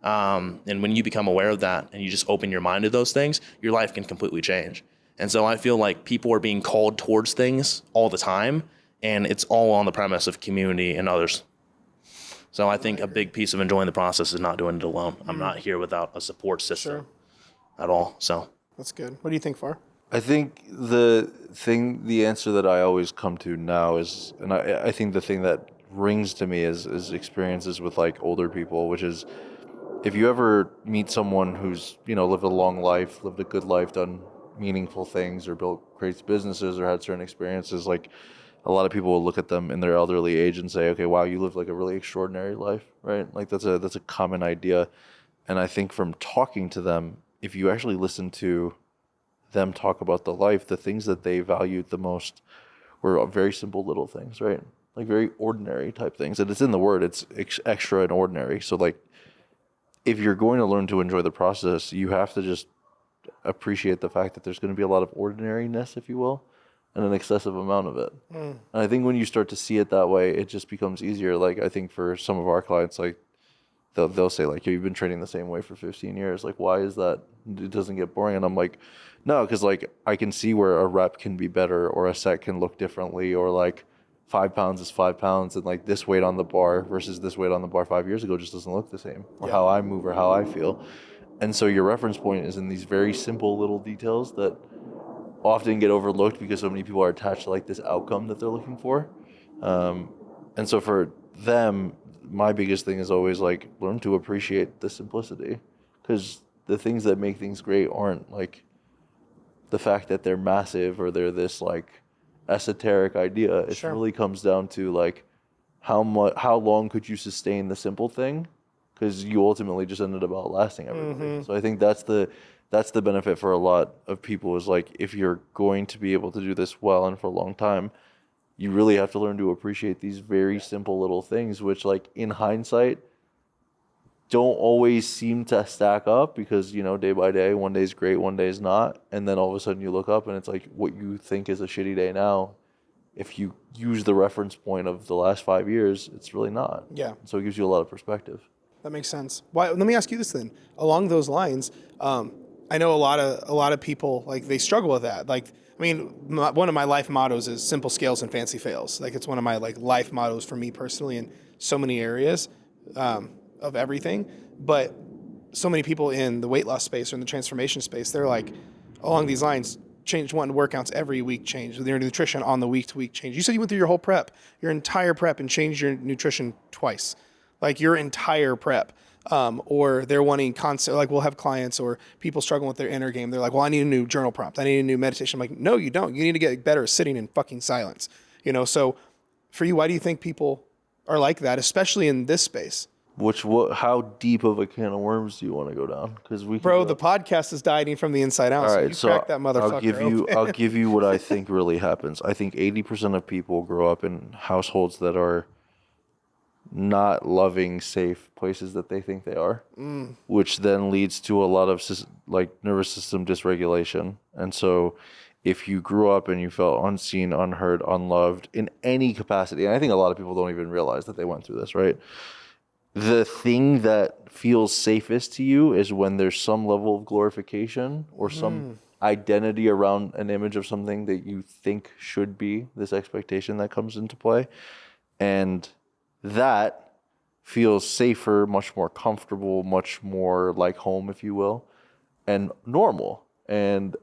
And when you become aware of that and you just open your mind to those things, your life can completely change. And so I feel like people are being called towards things all the time, and it's all on the premise of community and others. So I think a big piece of enjoying the process is not doing it alone. I'm not here without a support system at all. So that's good. What do you think, Far? I think the answer that I always come to now is, and I think the thing that rings to me is experiences with like older people, which is, if you ever meet someone who's, you know, lived a long life, lived a good life, done meaningful things, or built great businesses, or had certain experiences, like a lot of people will look at them in their elderly age and say, okay, wow, you lived like a really extraordinary life, right? Like that's a common idea. And I think from talking to them, if you actually listen to them talk about the life, the things that they valued the most were very simple little things, right? Like very ordinary type things. And it's in the word, it's extra and ordinary. So like, if you're going to learn to enjoy the process, you have to just appreciate the fact that there's going to be a lot of ordinariness, if you will, and an excessive amount of it. And I think when you start to see it that way, it just becomes easier. Like I think for some of our clients, like they'll say like, you've been training the same way for 15 years. Like, why is that? It doesn't get boring. And I'm like, no, because like I can see where a rep can be better, or a set can look differently, or like 5 pounds is 5 pounds, and like this weight on the bar versus this weight on the bar 5 years ago just doesn't look the same, or how I move or how I feel. And so your reference point is in these very simple little details that often get overlooked because so many people are attached to like this outcome that they're looking for. And so for them, my biggest thing is always like, learn to appreciate the simplicity, because the things that make things great aren't like the fact that they're massive or they're this like esoteric idea. It really comes down to like how long could you sustain the simple thing, because you ultimately just ended up outlasting everything. So I think that's the benefit for a lot of people, is like, if you're going to be able to do this well and for a long time, you really have to learn to appreciate these very simple little things, which like in hindsight don't always seem to stack up, because, you know, day by day, one day's great, one day's not. And then all of a sudden you look up and it's like what you think is a shitty day now, if you use the reference point of the last 5 years, it's really not. Yeah. So it gives you a lot of perspective. That makes sense. Why? Let me ask you this then. Along those lines, I know a lot of people, like, they struggle with that. Like, I mean, one of my life mottos is simple scales and fancy fails. Like, it's one of my like life mottos for me personally in so many areas of everything. But so many people in the weight loss space or in the transformation space, they're like, along these lines, change one workouts every week, change your nutrition on the week to week change. You said you went through your whole prep, your entire prep, and changed your nutrition twice. Like your entire prep. Or they're wanting constant, like we'll have clients or people struggling with their inner game. They're like, well, I need a new journal prompt. I need a new meditation. I'm like, no, you don't. You need to get better at sitting in fucking silence. You know, so for you, why do you think people are like that, especially in this space? How deep of a can of worms do you want to go down? Because the podcast is dieting from the inside out. All right, so you crack that motherfucker I'll give you what I think really happens. I think 80% of people grow up in households that are not loving, safe places that they think they are, which then leads to a lot of nervous system dysregulation. And so if you grew up and you felt unseen, unheard, unloved in any capacity, and I think a lot of people don't even realize that they went through this, right? The thing that feels safest to you is when there's some level of glorification or some identity around an image of something that you think should be, this expectation that comes into play. And that feels safer, much more comfortable, much more like home, if you will, and normal. And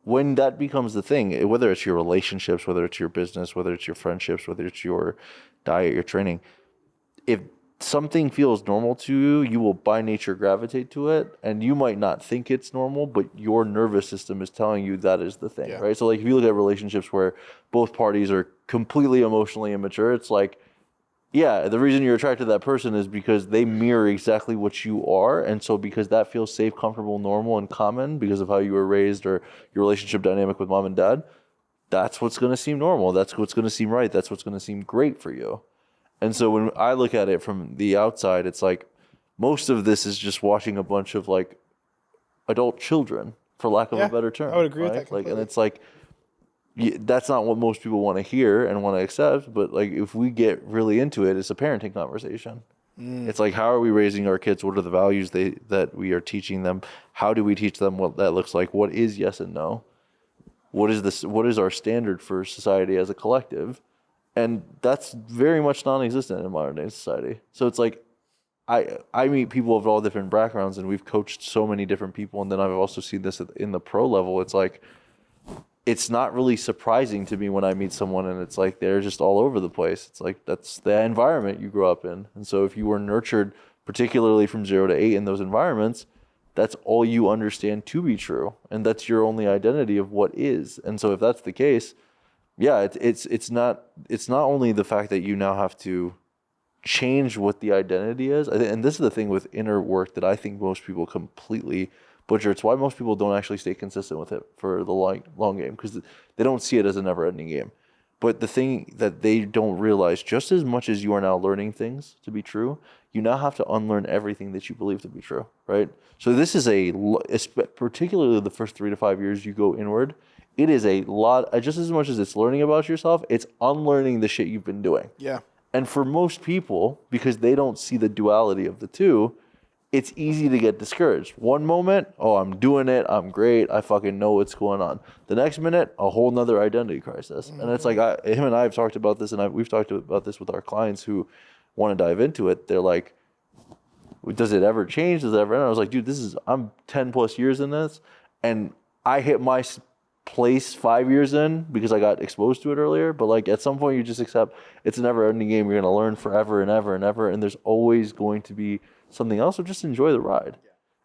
when that becomes the thing, whether it's your relationships, whether it's your business, whether it's your friendships, whether it's your diet, your training, if something feels normal to you, you will by nature gravitate to it, and you might not think it's normal, but your nervous system is telling you that is the thing, right? So like if you look at relationships where both parties are completely emotionally immature, it's like, yeah, the reason you're attracted to that person is because they mirror exactly what you are, and so because that feels safe, comfortable, normal, and common because of how you were raised or your relationship dynamic with mom and dad, that's what's going to seem normal, that's what's going to seem right, that's what's going to seem great for you. And so when I look at it from the outside, it's like most of this is just watching a bunch of like adult children, for lack of a better term. I would agree with that completely. And it's like, that's not what most people want to hear and want to accept. But like, if we get really into it, it's a parenting conversation. It's like, how are we raising our kids? What are the values that we are teaching them? How do we teach them what that looks like? What is yes and no? What is our standard for society as a collective? And that's very much non-existent in modern day society. So it's like, I meet people of all different backgrounds, and we've coached so many different people. And then I've also seen this in the pro level. It's like, it's not really surprising to me when I meet someone and it's like, they're just all over the place. It's like, that's the environment you grew up in. And so if you were nurtured, particularly from 0 to 8 in those environments, that's all you understand to be true. And that's your only identity of what is. And so if that's the case, yeah, it's not only the fact that you now have to change what the identity is, and this is the thing with inner work that I think most people completely butcher. It's why most people don't actually stay consistent with it for the long game, because they don't see it as a never-ending game. But the thing that they don't realize, just as much as you are now learning things to be true, you now have to unlearn everything that you believe to be true, right? So this is particularly the first 3 to 5 years you go inward, it is a lot, just as much as it's learning about yourself, it's unlearning the shit you've been doing. Yeah. And for most people, because they don't see the duality of the two, it's easy to get discouraged. One moment, oh, I'm doing it, I'm great, I fucking know what's going on. The next minute, a whole nother identity crisis. And it's like, him and I have talked about this, and we've talked about this with our clients who want to dive into it. They're like, does it ever change? Does it ever end? I was like, dude, I'm 10 plus years in this, and I hit my place 5 years in because I got exposed to it earlier. But like, at some point, you just accept it's a never-ending game. You're going to learn forever and ever and ever, and there's always going to be something else, or just enjoy the ride.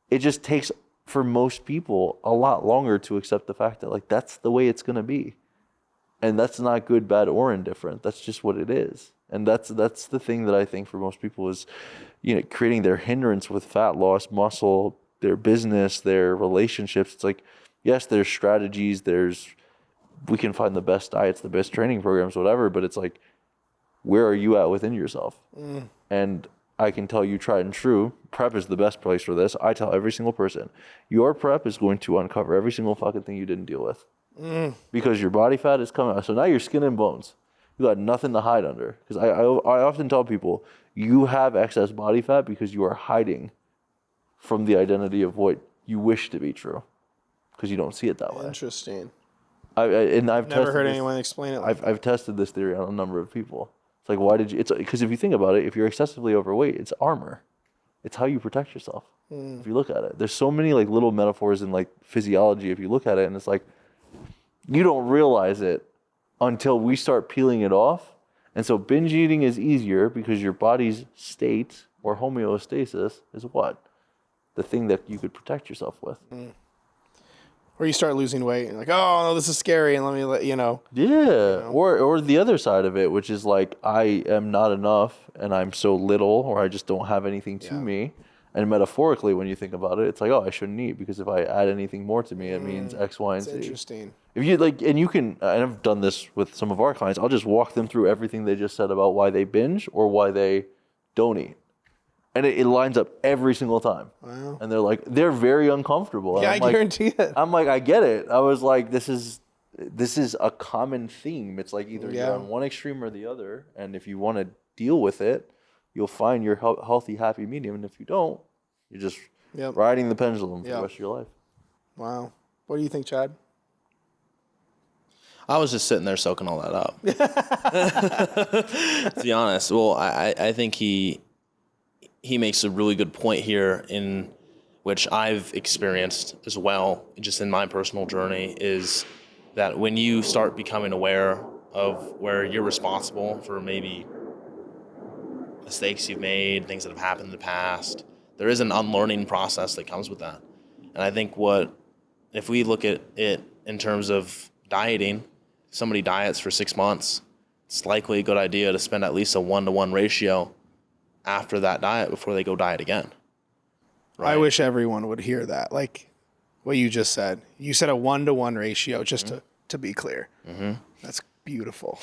It just takes, for most people, a lot longer to accept the fact that like that's the way it's going to be. And that's not good, bad, or indifferent. That's just what it is. And that's the thing that I think for most people is, creating their hindrance with fat loss, muscle, their business, their relationships. It's like, yes, there's strategies, we can find the best diets, the best training programs, whatever, but it's like, where are you at within yourself? And I can tell you, tried and true, prep is the best place for this. I tell every single person, your prep is going to uncover every single fucking thing you didn't deal with. Because your body fat is coming out. So now you're skin and bones. You got nothing to hide under. Because I often tell people, you have excess body fat because you are hiding from the identity of what you wish to be true. Because you don't see it that way. Interesting. I've never heard anyone explain it like that. I've tested this theory on a number of people. It's like, why did you? It's because if you think about it, if you're excessively overweight, it's armor. It's how you protect yourself. If you look at it, there's so many like little metaphors in like physiology. If you look at it, and it's like, you don't realize it until we start peeling it off. And so binge eating is easier because your body's state or homeostasis is what? The thing that you could protect yourself with. Or you start losing weight and like, oh no, this is scary, and let me let you know. Yeah. Or the other side of it, which is like, I am not enough and I'm so little, or I just don't have anything to me. And metaphorically, when you think about it, it's like, oh, I shouldn't eat, because if I add anything more to me, it means X, Y, and Z. Interesting. If you like, and you can, and I've done this with some of our clients, I'll just walk them through everything they just said about why they binge or why they don't eat. And it lines up every single time. Wow. And they're very uncomfortable. Yeah, I guarantee it. I'm like, I get it. I was like, this is a common theme. It's like either you're on one extreme or the other. And if you want to deal with it, you'll find your healthy, happy medium. And if you don't, you're just riding the pendulum for the rest of your life. Wow. What do you think, Chad? I was just sitting there soaking all that up. To be honest, well, I think he makes a really good point here, in which I've experienced as well, just in my personal journey, is that when you start becoming aware of where you're responsible for maybe mistakes you've made, things that have happened in the past, there is an unlearning process that comes with that. And I think if we look at it in terms of dieting, if somebody diets for 6 months, it's likely a good idea to spend at least a 1-to-1 ratio after that diet before they go diet again. Right? I wish everyone would hear that. Like what you just said. You said a 1-to-1 ratio, just to be clear. Mm-hmm. That's beautiful.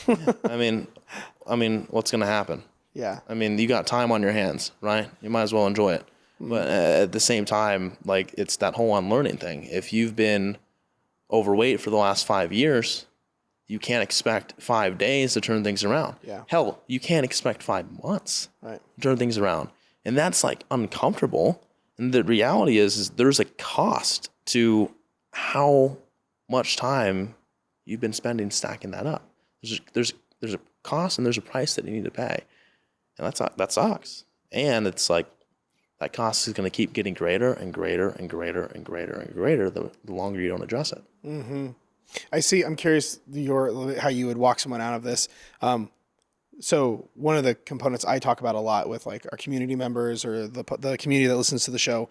I mean, what's going to happen? Yeah. I mean, you got time on your hands, right? You might as well enjoy it. But at the same time, like, it's that whole unlearning thing. If you've been overweight for the last 5 years, you can't expect 5 days to turn things around. Yeah. Hell, you can't expect 5 months to turn things around. And that's like uncomfortable. And the reality is there's a cost to how much time you've been spending stacking that up. There's a cost and there's a price that you need to pay. And that sucks. And it's like, that cost is going to keep getting greater and greater and greater and greater and greater the longer you don't address it. Mm-hmm. I'm curious how you would walk someone out of this. So one of the components I talk about a lot with like our community members or the community that listens to the show,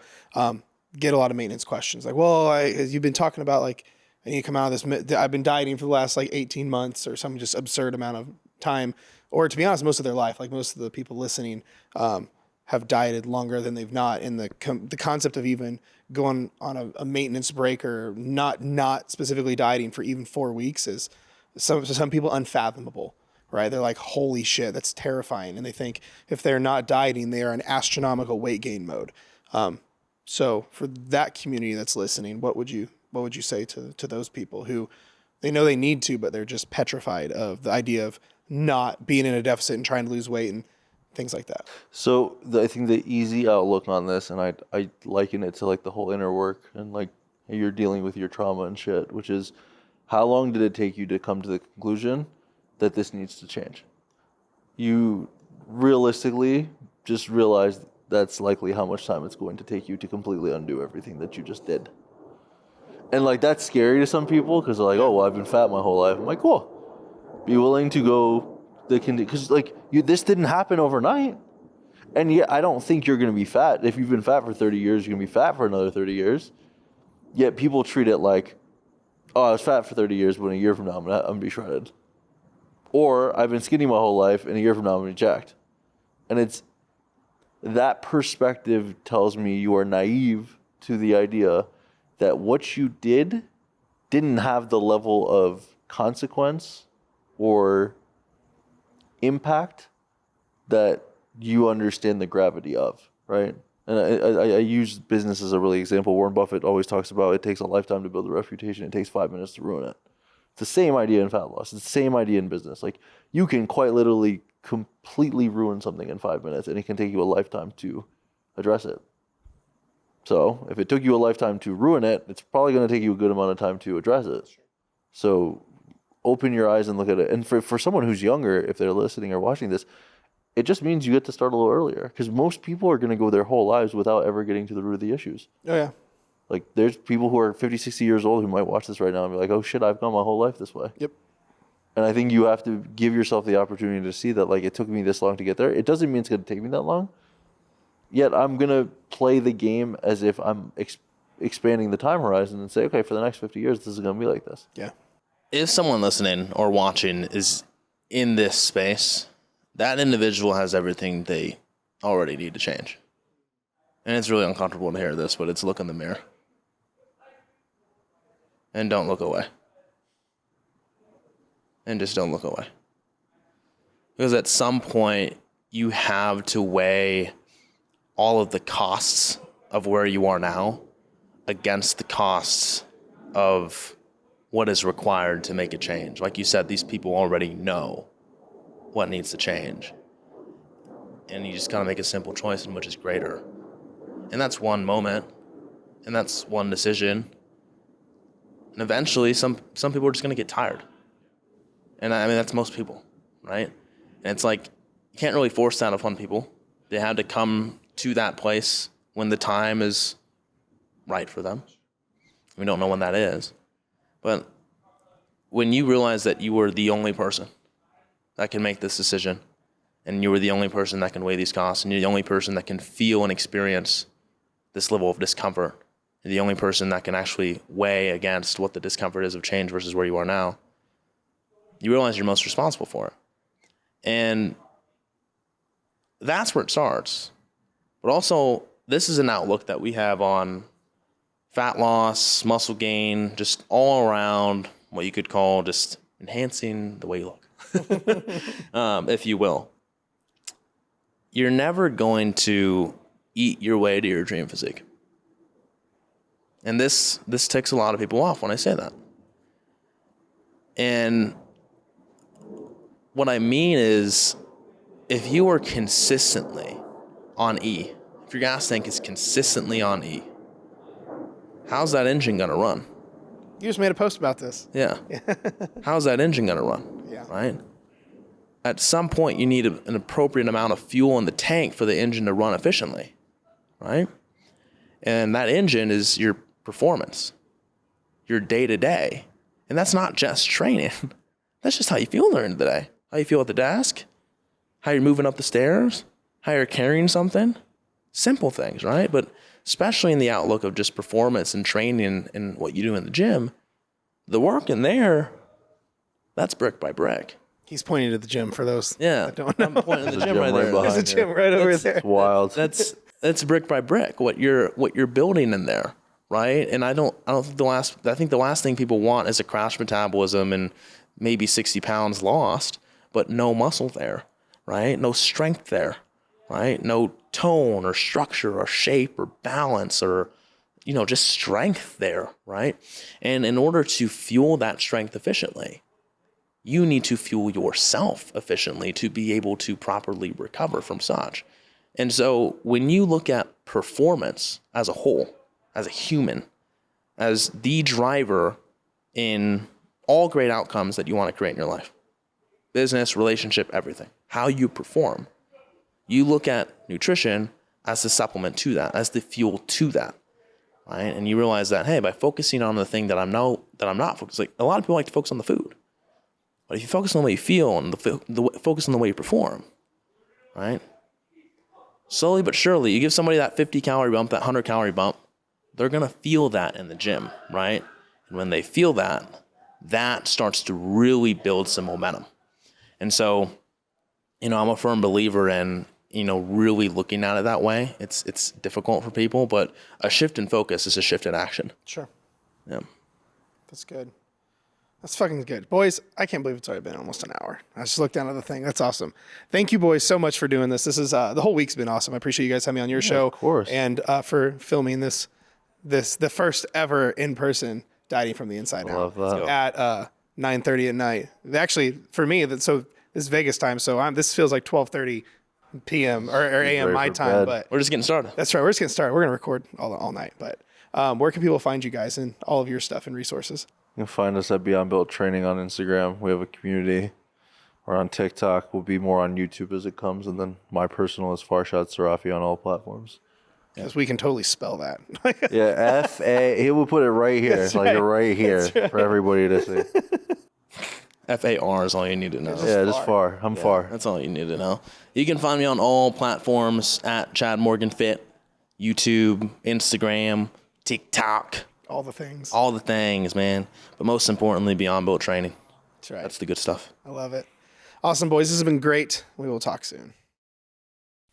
get a lot of maintenance questions. Like, well, you've been talking about like, I need to come out of this. I've been dieting for the last like 18 months or some just absurd amount of time. Or to be honest, most of their life, like most of the people listening, have dieted longer than they've not. And the concept of even going on a maintenance break or not specifically dieting for even 4 weeks is some people unfathomable, right? They're like, holy shit, that's terrifying. And they think if they're not dieting, they are in astronomical weight gain mode. So for that community that's listening, what would you say to those people who they know they need to, but they're just petrified of the idea of not being in a deficit and trying to lose weight and things like that? So I think the easy outlook on this, and I liken it to like the whole inner work and like you're dealing with your trauma and shit, which is, how long did it take you to come to the conclusion that this needs to change? You realistically just realize that's likely how much time it's going to take you to completely undo everything that you just did. And like, that's scary to some people because they're like, oh, well, I've been fat my whole life. I'm like, cool. Be willing to go because like this didn't happen overnight. And yet I don't think you're going to be fat. If you've been fat for 30 years, you're going to be fat for another 30 years. Yet people treat it like, oh, I was fat for 30 years, but in a year from now, I'm going to be shredded. Or I've been skinny my whole life, and a year from now, I'm going to be jacked. And it's that perspective tells me you are naive to the idea that what you didn't have the level of consequence or impact that you understand the gravity of, right? And I use business as a really example. Warren Buffett always talks about it takes a lifetime to build a reputation. It takes 5 minutes to ruin it. It's the same idea in fat loss. It's the same idea in business. Like, you can quite literally completely ruin something in 5 minutes, and it can take you a lifetime to address it. So if it took you a lifetime to ruin it, it's probably going to take you a good amount of time to address it. So open your eyes and look at it. And for someone who's younger, if they're listening or watching this, it just means you get to start a little earlier, because most people are going to go their whole lives without ever getting to the root of the issues. Oh, yeah. Like, there's people who are 50, 60 years old who might watch this right now and be like, oh shit, I've gone my whole life this way. Yep. And I think you have to give yourself the opportunity to see that, like, it took me this long to get there. It doesn't mean it's going to take me that long. Yet I'm going to play the game as if I'm expanding the time horizon and say, okay, for the next 50 years, this is going to be like this. Yeah. If someone listening or watching is in this space, that individual has everything they already need to change. And it's really uncomfortable to hear this, but it's look in the mirror. And don't look away. And just don't look away. Because at some point, you have to weigh all of the costs of where you are now against the costs of what is required to make a change. Like you said, these people already know what needs to change. And you just gotta make a simple choice in which is greater. And that's one moment, and that's one decision. And eventually, some people are just gonna get tired. And I mean, that's most people, right? And it's like, you can't really force that upon people. They have to come to that place when the time is right for them. We don't know when that is. But when you realize that you were the only person that can make this decision, and you were the only person that can weigh these costs, and you're the only person that can feel and experience this level of discomfort, you're the only person that can actually weigh against what the discomfort is of change versus where you are now, you realize you're most responsible for it. And that's where it starts. But also, this is an outlook that we have on fat loss, muscle gain, just all around what you could call just enhancing the way you look, if you will. You're never going to eat your way to your dream physique. And this ticks a lot of people off when I say that. And what I mean is, if you are consistently on E, if your gas tank is consistently on E, how's that engine going to run? You just made a post about this. Yeah. How's that engine going to run? Yeah. Right? At some point, you need an appropriate amount of fuel in the tank for the engine to run efficiently. Right? And that engine is your performance, your day-to-day. And that's not just training. That's just how you feel during the day. How you feel at the desk, how you're moving up the stairs, how you're carrying something. Simple things, right? But especially in the outlook of just performance and training and what you do in the gym, the work in there, that's brick by brick. He's pointing to the gym for those that don't know. I'm pointing to the gym right right there. behind There's a gym right over there. It's wild. That's brick by brick what you're building in there, right? And I think the last thing people want is a crash metabolism and maybe 60 pounds lost, but no muscle there, right? No strength there, right? No tone or structure or shape or balance or, just strength there, right? And in order to fuel that strength efficiently, you need to fuel yourself efficiently to be able to properly recover from such. And so when you look at performance as a whole, as a human, as the driver in all great outcomes that you want to create in your life, business, relationship, everything, how you perform, you look at nutrition as the supplement to that, as the fuel to that, right? And you realize that, hey, by focusing on the thing that I'm not focused, like a lot of people like to focus on the food, but if you focus on the way you feel and focus on the way you perform, right? Slowly but surely, you give somebody that 50 calorie bump, that 100 calorie bump, they're going to feel that in the gym, right? And when they feel that, that starts to really build some momentum. And so, I'm a firm believer in, really looking at it that way. It's difficult for people, but a shift in focus is a shift in action. Sure. Yeah. That's good. That's fucking good. Boys, I can't believe it's already been almost an hour. I just looked down at the thing. That's awesome. Thank you, boys, so much for doing this. This is the whole week's been awesome. I appreciate you guys having me on your show. Of course. And for filming the first ever in-person Dieting from the Inside Out. Love that. At 9:30 at night. Actually, for me, so this is Vegas time, so this feels like 12:30 p.m. or a.m. my time. bed. But We're just getting started. that's right. We're just getting started. We're gonna record all night. But where can people find you guys and all of your stuff and resources? You can find us at Beyond Built Training on Instagram. We have a community. We're on TikTok. We'll be more on YouTube as it comes. And then my personal is Farshad Sarrafi on all platforms. Because we can totally spell that. Yeah, F-A. He will put it right here. That's like right. right here for everybody to see. FAR is all you need to know. Yeah, just far. I'm far. That's all you need to know. You can find me on all platforms at Chad Morgan Fit, YouTube, Instagram, TikTok, All the things. all the things, man. But most importantly, Beyond Built Training. That's right. That's the good stuff. I love it. Awesome, boys. This has been great. We will talk soon.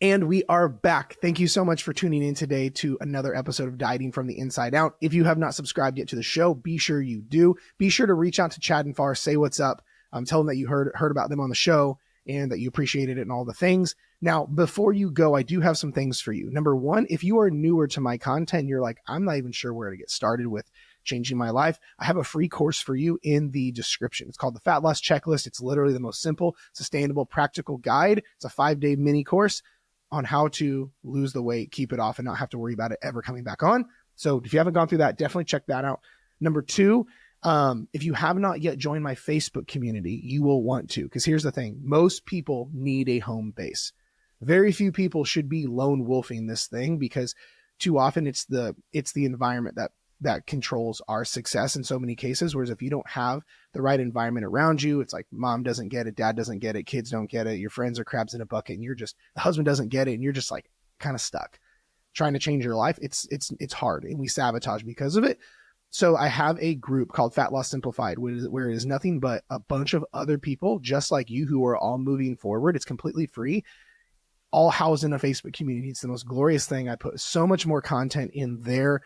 And we are back. Thank you so much for tuning in today to another episode of Dieting from the Inside Out. If you have not subscribed yet to the show, be sure you do. Be sure to reach out to Chad and Far, say what's up. Tell them that you heard about them on the show and that you appreciated it and all the things. Now, before you go, I do have some things for you. Number one, if you are newer to my content, you're like, I'm not even sure where to get started with changing my life. I have a free course for you in the description. It's called the Fat Loss Checklist. It's literally the most simple, sustainable, practical guide. It's a 5-day mini course on how to lose the weight, keep it off, and not have to worry about it ever coming back on. So if you haven't gone through that, definitely check that out. Number two, if you have not yet joined my Facebook community, you will want to, because here's the thing. Most people need a home base. Very few people should be lone wolfing this thing, because too often it's the environment that controls our success in so many cases. Whereas if you don't have the right environment around you, it's like mom doesn't get it, dad doesn't get it, kids don't get it, your friends are crabs in a bucket, and the husband doesn't get it, and you're just like kind of stuck trying to change your life. It's hard, and we sabotage because of it. So I have a group called Fat Loss Simplified, where it is nothing but a bunch of other people just like you who are all moving forward. It's completely free, all housed in a Facebook community. It's the most glorious thing. I put so much more content in there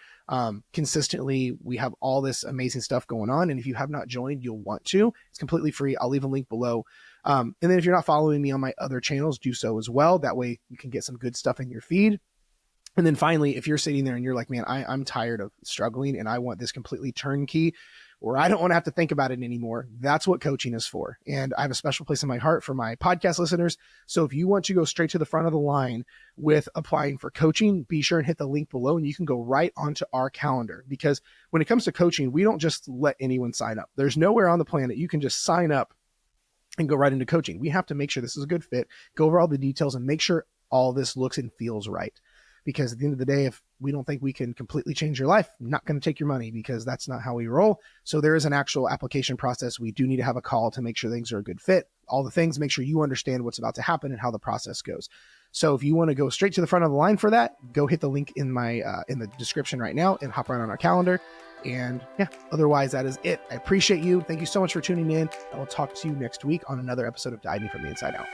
consistently. We have all this amazing stuff going on. And if you have not joined, you'll want to. It's completely free. I'll leave a link below. And then if you're not following me on my other channels, do so as well. That way you can get some good stuff in your feed. And then finally, if you're sitting there and you're like, man, I'm tired of struggling and I want this completely turnkey, or I don't want to have to think about it anymore, that's what coaching is for. And I have a special place in my heart for my podcast listeners. So if you want to go straight to the front of the line with applying for coaching, be sure and hit the link below and you can go right onto our calendar. Because when it comes to coaching, we don't just let anyone sign up. There's nowhere on the planet you can just sign up and go right into coaching. We have to make sure this is a good fit, go over all the details, and make sure all this looks and feels right. Because at the end of the day, if we don't think we can completely change your life, I'm not going to take your money, because that's not how we roll. So there is an actual application process. We do need to have a call to make sure things are a good fit. All the things, make sure you understand what's about to happen and how the process goes. So if you want to go straight to the front of the line for that, go hit the link in my in the description right now and hop right on our calendar. And yeah, otherwise that is it. I appreciate you. Thank you so much for tuning in. I will talk to you next week on another episode of Dieting from the Inside Out.